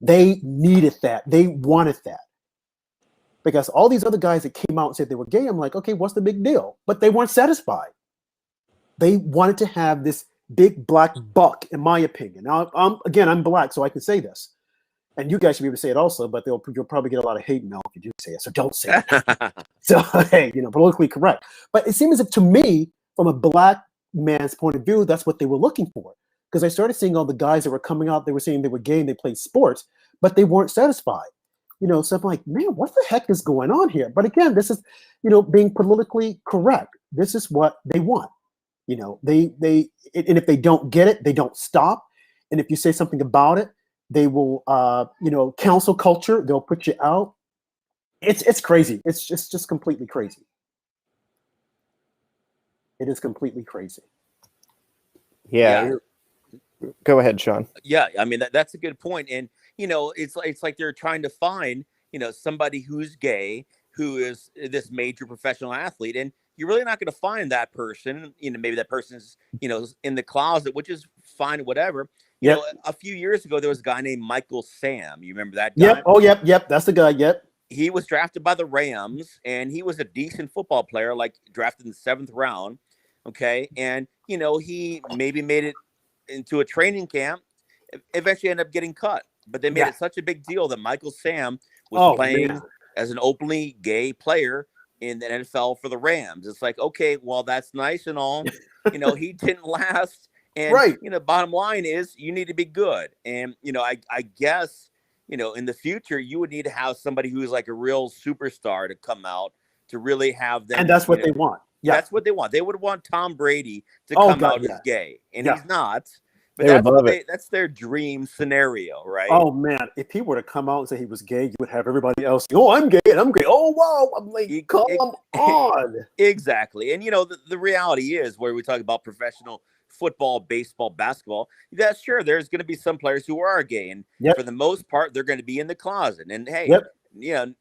They needed that. They wanted that. Because all these other guys that came out and said they were gay, I'm like, okay, what's the big deal? But they weren't satisfied. They wanted to have this big black buck, in my opinion. Now, I'm black, so I can say this. And you guys should be able to say it also, but you'll probably get a lot of hate mail if you do say it. So don't say it. So, hey, politically correct. But it seems as if, to me, from a black man's point of view, that's what they were looking for. Because I started seeing all the guys that were coming out, they were saying they were gay and they played sports, but they weren't satisfied. So I'm like, man, what the heck is going on here? But again, this is, being politically correct. This is what they want. And if they don't get it, they don't stop. And if you say something about it, they will, cancel culture. They'll put you out. It's crazy. It's just completely crazy. It is completely crazy. Yeah. Go ahead, Sean. Yeah, that's a good point. And it's like they're trying to find somebody who's gay, who is this major professional athlete, and you're really not going to find that person. Maybe that person's in the closet, which is fine, whatever. A few years ago there was a guy named Michael Sam. You remember that guy? Yep. Oh, yep. That's the guy. Yep. He was drafted by the Rams, and he was a decent football player, like drafted in the 7th round. Okay, and he maybe made it into a training camp. Eventually ended up getting cut, but they made it such a big deal that Michael Sam was playing as an openly gay player in the NFL for the Rams. It's like, okay, well, that's nice and all. He didn't last. And, bottom line is you need to be good. And, I guess, in the future, you would need to have somebody who's like a real superstar to come out to really have them. And that's what they want. Yeah. That's what they want. They would want Tom Brady to come out as gay. And he's not. But that's their dream scenario, right? Oh, man. If he were to come out and say he was gay, you would have everybody else, oh, I'm gay and I'm gay. Oh, wow. I'm like, come on. Exactly. And, the reality is where we talk about professional football, baseball, basketball, that's sure there's going to be some players who are gay. And for the most part, they're going to be in the closet. And, hey,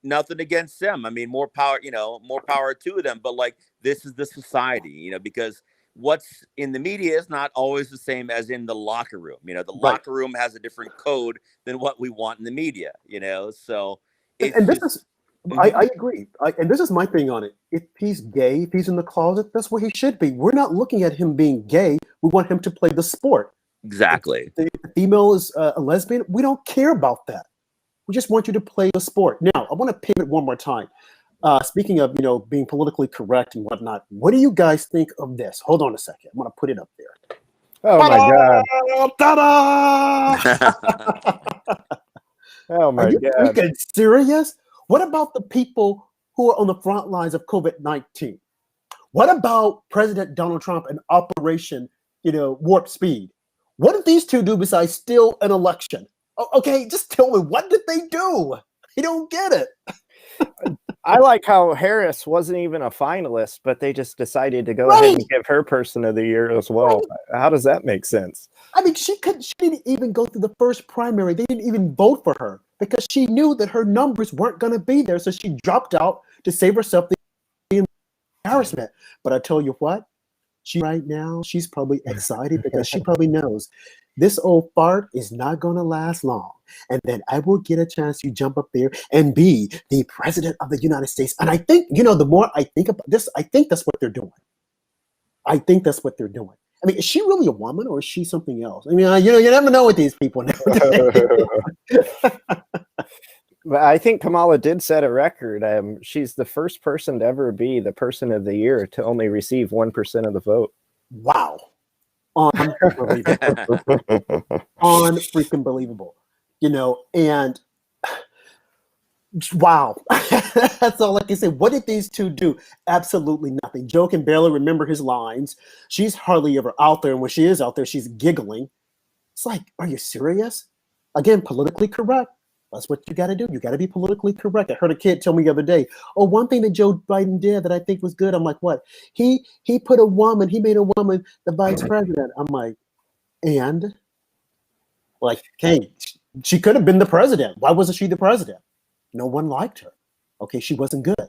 nothing against them. More power, more power to them. But, like, this is the society, because what's in the media is not always the same as in the locker room. The locker room has a different code than what we want in the media, so it's I agree. And this is my thing on it. If he's gay, if he's in the closet, that's where he should be. We're not looking at him being gay. We want him to play the sport. Exactly. If the female is a lesbian, we don't care about that. We just want you to play the sport. Now, I want to pivot one more time. Speaking of, being politically correct and whatnot, what do you guys think of this? Hold on a second. I'm going to put it up there. Oh, Ta-da! my God. Ta-da! Oh, my Are you God. freaking serious? What about the people who are on the front lines of COVID-19? What about President Donald Trump and Operation, Warp Speed? What did these two do besides steal an election? Okay, just tell me, what did they do? I don't get it. I like how Harris wasn't even a finalist, but they just decided to go ahead and give her Person of the Year as well. Right. How does that make sense? I mean, she didn't even go through the first primary. They didn't even vote for her because she knew that her numbers weren't going to be there. So she dropped out to save herself the embarrassment. But I tell you what, right now, she's probably excited because she probably knows this old fart is not going to last long. And then I will get a chance to jump up there and be the president of the United States. And I think, the more I think about this, I think that's what they're doing. I think that's what they're doing. I mean, is she really a woman or is she something else? I mean, you never know with these people nowadays. But I think Kamala did set a record. She's the first person to ever be the Person of the Year to only receive 1% of the vote. Wow. Unbelievable. Unfreaking believable. And wow. That's all I can say. What did these two do? Absolutely nothing. Joe can barely remember his lines. She's hardly ever out there. And when she is out there, she's giggling. It's like, are you serious? Again, politically correct. That's what you got to do. You got to be politically correct. I heard a kid tell me the other day, one thing that Joe Biden did that I think was good. I'm like, what? He made a woman the vice president. I'm like, and? Like, hey, she could have been the president. Why wasn't she the president? No one liked her. Okay, she wasn't good.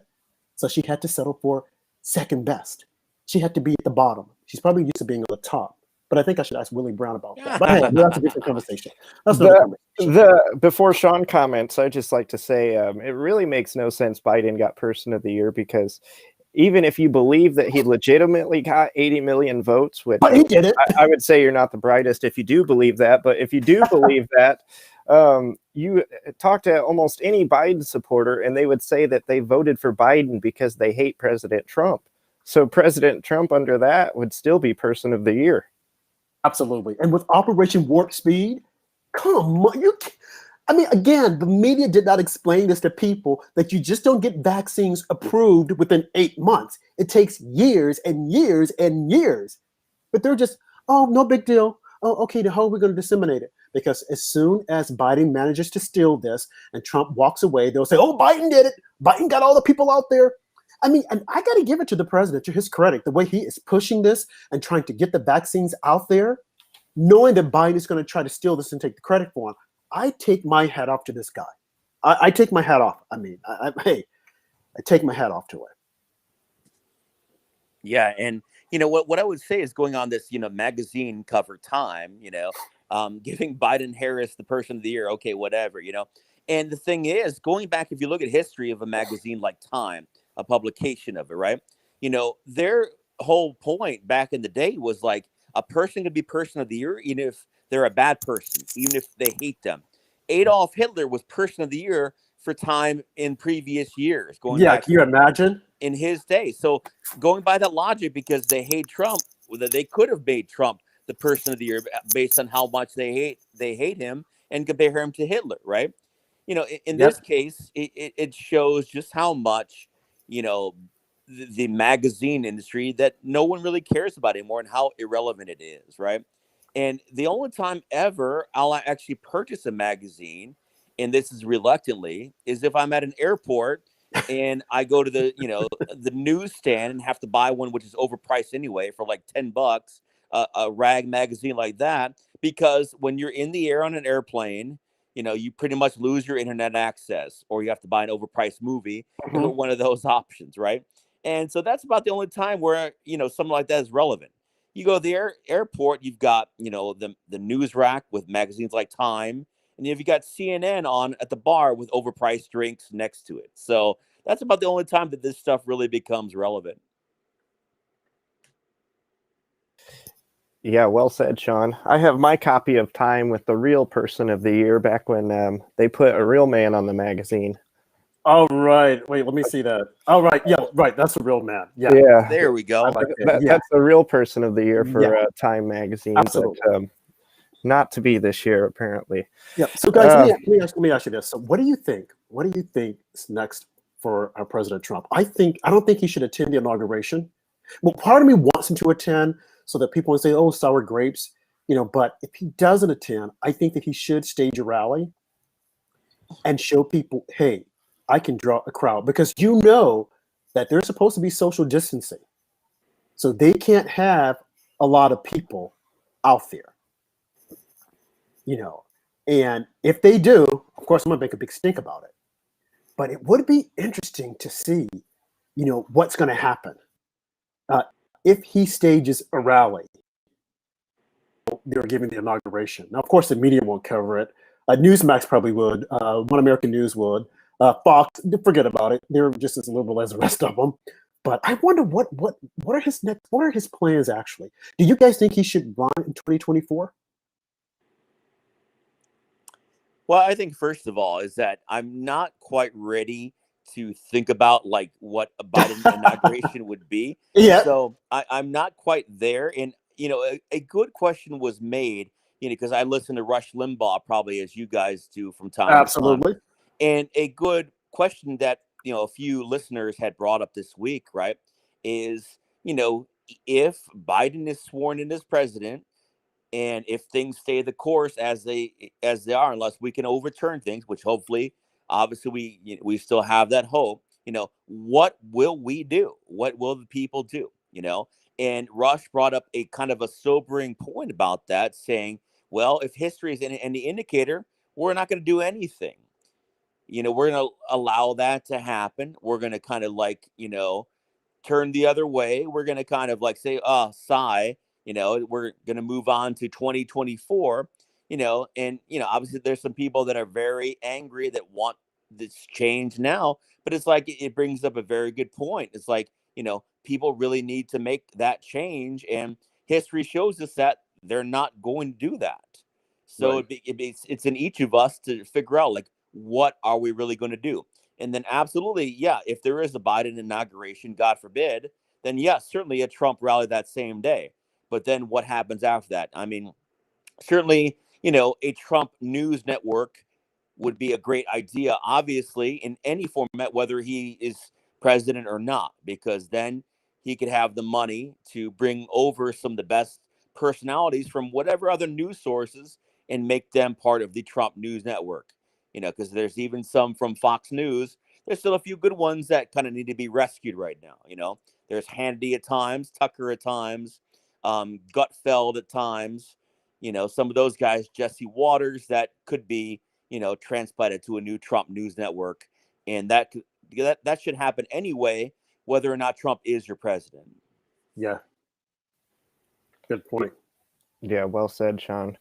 So she had to settle for second best. She had to be at the bottom. She's probably used to being on the top. But I think I should ask Willie Brown about that. But hey, that's a different conversation. Before Sean comments, I'd just like to say it really makes no sense Biden got Person of the Year, because even if you believe that he legitimately got 80 million votes, which he did it. I would say you're not the brightest if you do believe that. But if you do believe that, you talk to almost any Biden supporter and they would say that they voted for Biden because they hate President Trump. So President Trump under that would still be Person of the Year. Absolutely. And with Operation Warp Speed, come on. Again, the media did not explain this to people, that you just don't get vaccines approved within 8 months. It takes years and years and years. But they're just, no big deal. Oh, okay, then how are we going to disseminate it? Because as soon as Biden manages to steal this and Trump walks away, they'll say, Biden did it. Biden got all the people out there. I mean, and I got to give it to the president, to his credit, the way he is pushing this and trying to get the vaccines out there, knowing that Biden is going to try to steal this and take the credit for him. I take my hat off to this guy. I take my hat off. I mean, I take my hat off to it. Yeah, and what I would say is, going on this magazine cover Time, giving Biden Harris the Person of the Year, okay, whatever, And the thing is, going back, if you look at history of a magazine like Time, a publication of it, right? Their whole point back in the day was like, a person could be Person of the Year even if they're a bad person, even if they hate them. Adolf Hitler was Person of the Year for Time in previous years. Can you imagine? In his day. So going by that logic, because they hate Trump, they could have made Trump the Person of the Year based on how much they hate him and compare him to Hitler, right? In this case, it shows just how much, the magazine industry, that no one really cares about anymore and how irrelevant it is, right? And the only time ever I'll actually purchase a magazine, and this is reluctantly, is if I'm at an airport and I go to the, the newsstand and have to buy one, which is overpriced anyway, for like $10, a rag magazine like that, because when you're in the air on an airplane, you pretty much lose your internet access, or you have to buy an overpriced movie, one of those options, right? And so that's about the only time where, something like that is relevant. You go to the airport, you've got, the news rack with magazines like Time and you've got CNN on at the bar with overpriced drinks next to it. So that's about the only time that this stuff really becomes relevant. Yeah, well said, Sean. I have my copy of Time with the real person of the year back when they put a real man on the magazine. Oh, right. Wait, let me see that. Oh, right. Yeah, right. That's a real man. Yeah. Yeah. There we go. I like that. Yeah. That's the real person of the year for Time magazine. Absolutely. But, not to be this year, apparently. Yeah. So, guys, let me ask you this. So, what do you think? What do you think is next for President Trump? I don't think he should attend the inauguration. Well, part of me wants him to attend so that people will say, "Oh, sour grapes," But if he doesn't attend, I think that he should stage a rally and show people, "Hey, I can draw a crowd," because that there's supposed to be social distancing, so they can't have a lot of people out there. And if they do, of course, I'm gonna make a big stink about it. But it would be interesting to see, what's going to happen if he stages a rally. They're giving the inauguration. Now, of course, the media won't cover it. Newsmax probably would. One American News would. Fox, forget about it. They're just as liberal as the rest of them. But I wonder what are his next? What are his plans actually? Do you guys think he should run in 2024? Well, I think first of all is that I'm not quite ready to think about like what a Biden inauguration would be. Yeah. So I'm not quite there. And a good question was made, because I listen to Rush Limbaugh probably as you guys do from time Absolutely. to time. And a good question that a few listeners had brought up this week, right, is if Biden is sworn in as president, and if things stay the course as they are, unless we can overturn things, which hopefully, obviously, we still have that hope. What will we do? What will the people do? And Rush brought up a kind of a sobering point about that, saying, "Well, if history is any indicator, we're not going to do anything. We're going to allow that to happen. We're going to kind of like turn the other way. We're going to kind of like say, oh, sigh, we're going to move on to 2024, and, obviously there's some people that are very angry that want this change now, but it's like, it brings up a very good point. It's like, people really need to make that change. And history shows us that they're not going to do that. So Right. it's in each of us to figure out, like, what are we really going to do? And then absolutely, yeah, if there is a Biden inauguration, God forbid, then yes, certainly a Trump rally that same day. But then what happens after that? I mean, certainly, a Trump news network would be a great idea, obviously, in any format, whether he is president or not, because then he could have the money to bring over some of the best personalities from whatever other news sources and make them part of the Trump news network. Because there's even some from Fox News. There's still a few good ones that kind of need to be rescued right now. There's Hannity at times, Tucker at times, Gutfeld at times. Some of those guys, Jesse Waters, that could be transplanted to a new Trump news network, and that should happen anyway, whether or not Trump is your president. Yeah. Good point. Yeah, well said, Sean.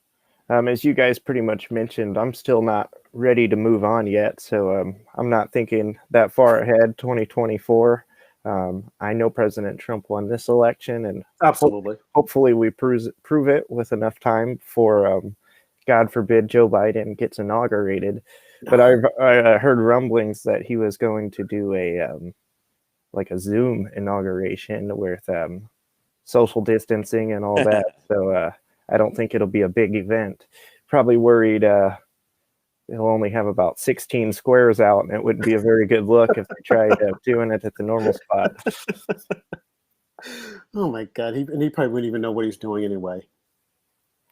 As you guys pretty much mentioned, I'm still not ready to move on yet, so I'm not thinking that far ahead. 2024. I know President Trump won this election, and Absolutely. hopefully we prove it with enough time for, God forbid, Joe Biden gets inaugurated. But I heard rumblings that he was going to do like a Zoom inauguration with social distancing and all that. So I don't think it'll be a big event. Probably worried they'll only have about 16 squares out, and it wouldn't be a very good look if they tried doing it at the normal spot. Oh my God! He probably wouldn't even know what he's doing anyway.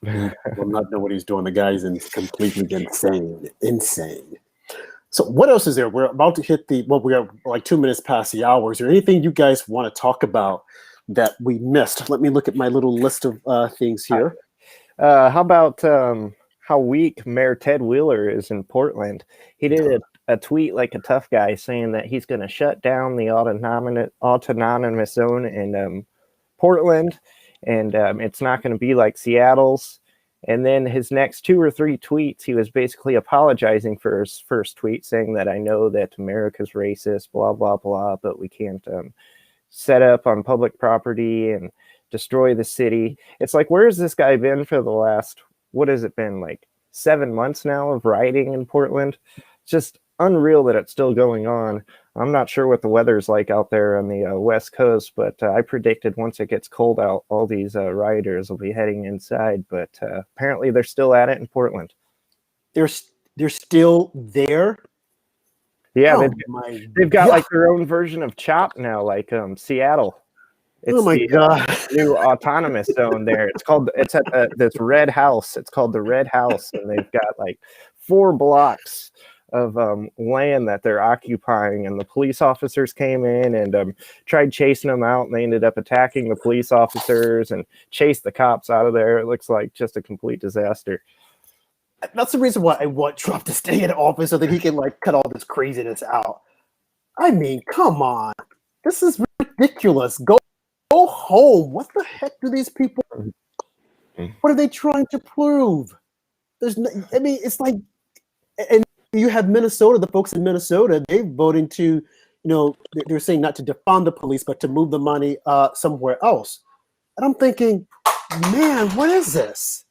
He will not know what he's doing. The guy's completely insane. So what else is there? We're about to hit we are like 2 minutes past the hour. Is there anything you guys want to talk about that we missed? Let me look at my little list of things here. How about how weak Mayor Ted Wheeler is in Portland? He did a tweet like a tough guy saying that he's going to shut down the autonomous zone in Portland, and it's not going to be like Seattle's. And then his next 2 or 3 tweets, he was basically apologizing for his first tweet, saying that I know that America's racist, blah, blah, blah, but we can't set up on public property and destroy the city. It's like, where has this guy been for the last, what has it been, like 7 months now of rioting in Portland? It's just unreal that it's still going on. I'm not sure what the weather's like out there on the West Coast, but I predicted once it gets cold out, all these rioters will be heading inside. But apparently they're still at it in Portland. They're still there? Yeah, they've got like their own version of CHOP now, like Seattle. It's the new autonomous zone there. It's at this red house. It's called the Red House, and they've got like 4 blocks of land that they're occupying, and the police officers came in and tried chasing them out, and they ended up attacking the police officers and chased the cops out of there. It looks like just a complete disaster. That's the reason why I want Trump to stay in office, so that he can like cut all this craziness out. I mean, come on, this is ridiculous. Go home. What the heck do these people? What are they trying to prove? I mean, it's like, and you have Minnesota. The folks in Minnesota, they're voting to, they're saying not to defund the police, but to move the money somewhere else. And I'm thinking, man, what is this?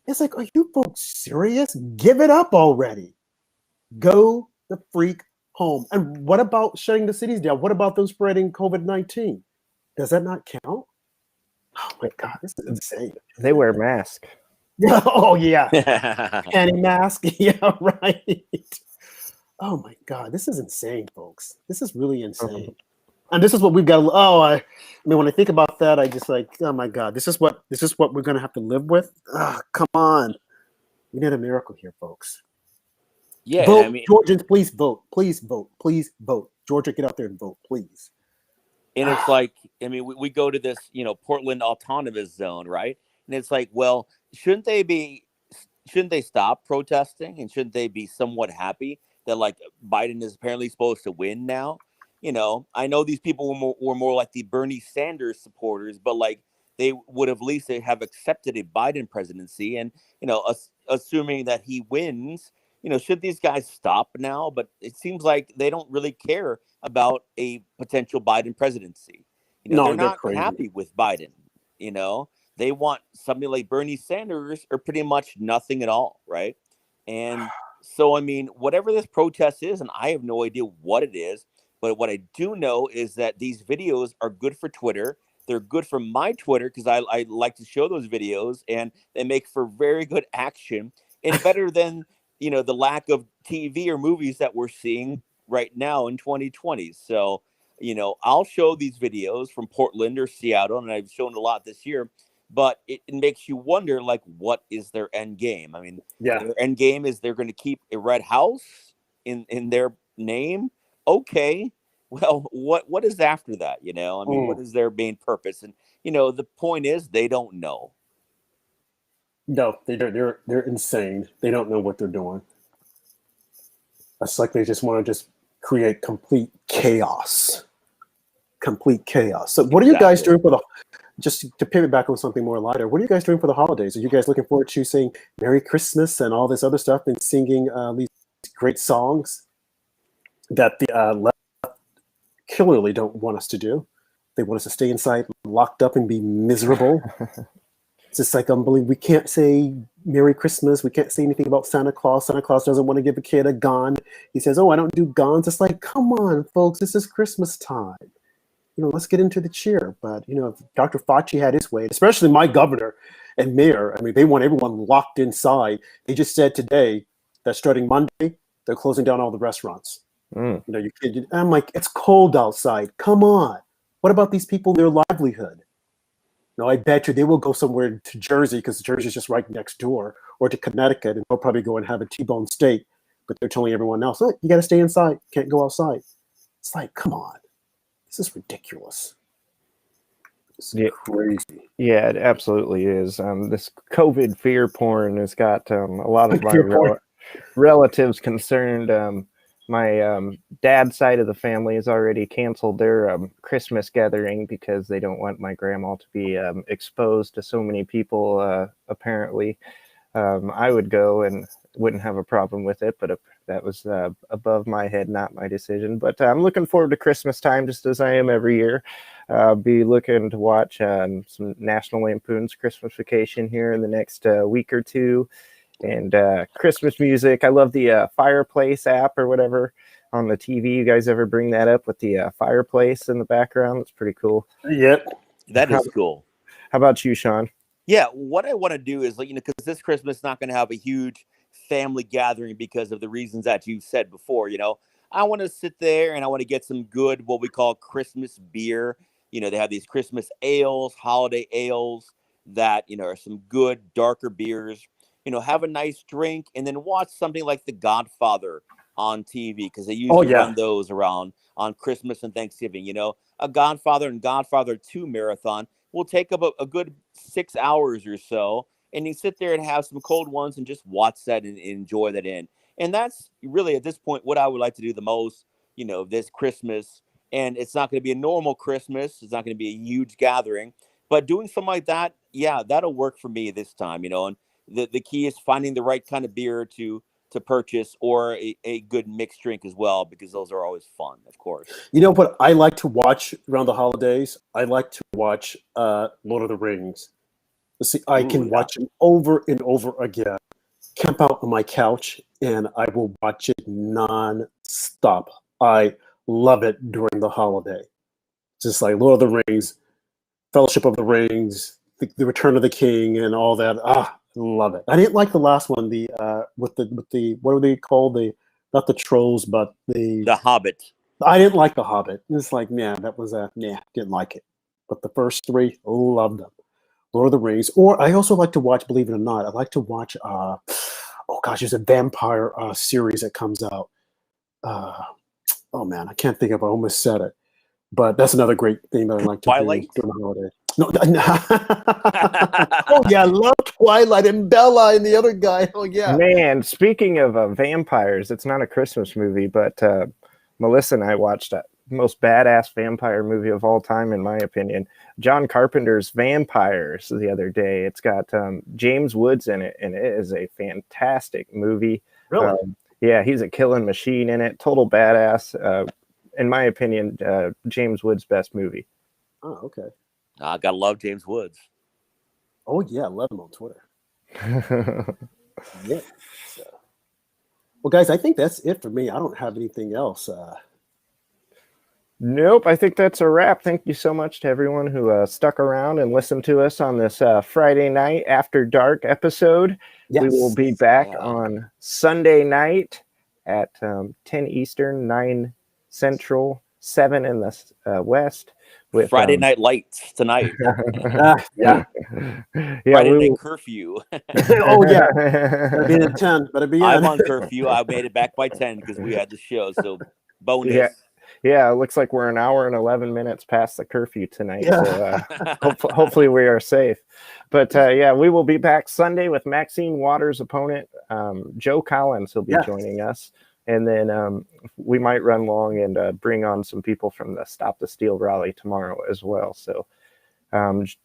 It's like, are you folks serious? Give it up already. Go the freak home. And what about shutting the cities down? What about those spreading COVID-19? Does that not count? Oh my God, this is insane. They wear masks. Oh yeah, panty mask. Yeah, right. Oh my God, this is insane, folks. This is really insane. And this is what we've got. I mean, when I think about that, I just like, oh my God, this is what we're gonna have to live with. Come on, we need a miracle here, folks. Yeah, vote, Georgians, please vote. Please vote. Please vote. Georgia, get out there and vote, please. And it's like, I mean, we go to this, Portland autonomous zone, right? And it's like, well, shouldn't they stop protesting, and shouldn't they be somewhat happy that like Biden is apparently supposed to win now? I know these people were more like the Bernie Sanders supporters, but like they would have at least have accepted a Biden presidency, and assuming that he wins, should these guys stop now? But it seems like they don't really care about a potential Biden presidency. They're not happy with Biden. They want something like Bernie Sanders or pretty much nothing at all, right? And so, I mean, whatever this protest is, and I have no idea what it is, but what I do know is that these videos are good for Twitter. They're good for my Twitter because I like to show those videos, and they make for very good action and better than, the lack of TV or movies that we're seeing right now in 2020. So, I'll show these videos from Portland or Seattle, and I've shown a lot this year, but it makes you wonder, like, what is their end game? I mean, their end game is they're going to keep a red house in their name. Okay, well, what is after that? I mean, what is their main purpose? And the point is, they don't know. No, they're insane. They don't know what they're doing. It's like they just want to just create complete chaos. Complete chaos. So, what are you guys doing for just to pivot back on something more lighter? What are you guys doing for the holidays? Are you guys looking forward to saying Merry Christmas and all this other stuff and singing these great songs that the left clearly don't want us to do? They want us to stay inside, locked up, and be miserable. It's just like unbelievable. We can't say Merry Christmas. We can't say anything about Santa Claus. Santa Claus doesn't want to give a kid a gun. He says, "Oh, I don't do guns." It's like, come on, folks. This is Christmas time. Let's get into the cheer. But, if Dr. Fauci had his way, especially my governor and mayor, I mean, they want everyone locked inside. They just said today that starting Monday, they're closing down all the restaurants. I'm like, it's cold outside. Come on. What about these people, their livelihood? I bet you they will go somewhere to Jersey, because Jersey is just right next door, or to Connecticut, and they'll probably go and have a T-bone steak. But they're telling everyone else, you got to stay inside. Can't go outside. It's like, come on. This is ridiculous. It's crazy. Yeah, it absolutely is. This COVID fear porn has got a lot of my relatives concerned. my dad's side of the family has already canceled their Christmas gathering because they don't want my grandma to be exposed to so many people. Apparently, I would go and wouldn't have a problem with it, but that was above my head, not my decision. But I'm looking forward to Christmas time, just as I am every year. Be looking to watch some National Lampoon's Christmas Vacation here in the next week or two. And Christmas music. I love the Fireplace app or whatever on the TV. You guys ever bring that up with the fireplace in the background? It's pretty cool. Yep. That is cool. How about you, Sean? Yeah, what I want to do is, because this Christmas is not going to have a huge family gathering because of the reasons that you said before. I want to sit there and I want to get some good, what we call Christmas beer. They have these Christmas ales, holiday ales that, are some good darker beers. Have a nice drink and then watch something like The Godfather on TV because they usually run those around on Christmas and Thanksgiving. A Godfather and Godfather 2 marathon will take up a good 6 hours or so. And you sit there and have some cold ones and just watch that and enjoy that in. And that's really at this point what I would like to do the most, this Christmas. And it's not going to be a normal Christmas. It's not going to be a huge gathering. But doing something like that, yeah, that'll work for me this time, And the key is finding the right kind of beer to purchase or a good mixed drink as well, because those are always fun, of course. What I like to watch around the holidays? I like to watch Lord of the Rings. See, I can watch them over and over again. Camp out on my couch and I will watch it non-stop. I love it during the holiday. Just like Lord of the Rings, Fellowship of the Rings, the Return of the King, and all that. Love it. I didn't like the last one. The with the what are they called? Not the trolls, but the Hobbit. I didn't like the Hobbit. It's like, that was didn't like it. But the first 3, loved them. Lord of the Rings. Or I also like to watch, believe it or not, I like to watch there's a vampire series that comes out. I can't think of it. I almost said it. But that's another great thing that I like to Twilight? do during the holiday. No. Oh yeah, I love Twilight and Bella and the other guy. Oh yeah. Man, speaking of vampires, it's not a Christmas movie, but Melissa and I watched the most badass vampire movie of all time, in my opinion. John Carpenter's Vampires the other day. It's got James Woods in it, and it is a fantastic movie. Really? Yeah, he's a killing machine in it. Total badass. In my opinion, James Woods' best movie. Oh, okay. I gotta love James Woods. Oh yeah, I love him on Twitter. Yeah. So. Well, guys, I think that's it for me. I don't have anything else. Nope, I think that's a wrap. Thank you so much to everyone who stuck around and listened to us on this Friday night after dark episode. Yes. We will be back on Sunday night at 10 Eastern, 9 Central, 7 in the West. With Friday Night Lights tonight. Yeah. Friday night curfew. Oh yeah. Better be at 10. Better be in. I'm on curfew. I made it back by 10 because we had the show. So bonus. Yeah, it looks like we're an hour and 11 minutes past the curfew tonight. Yeah. So hopefully we are safe. But we will be back Sunday with Maxine Waters' opponent, Joe Collins. He'll be joining us. And then we might run long and bring on some people from the Stop the Steal rally tomorrow as well. So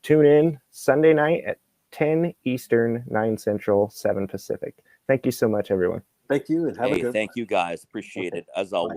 tune in Sunday night at 10 Eastern, 9 Central, 7 Pacific. Thank you so much, everyone. Thank you. And have a good Thank you, guys. Appreciate it, as always.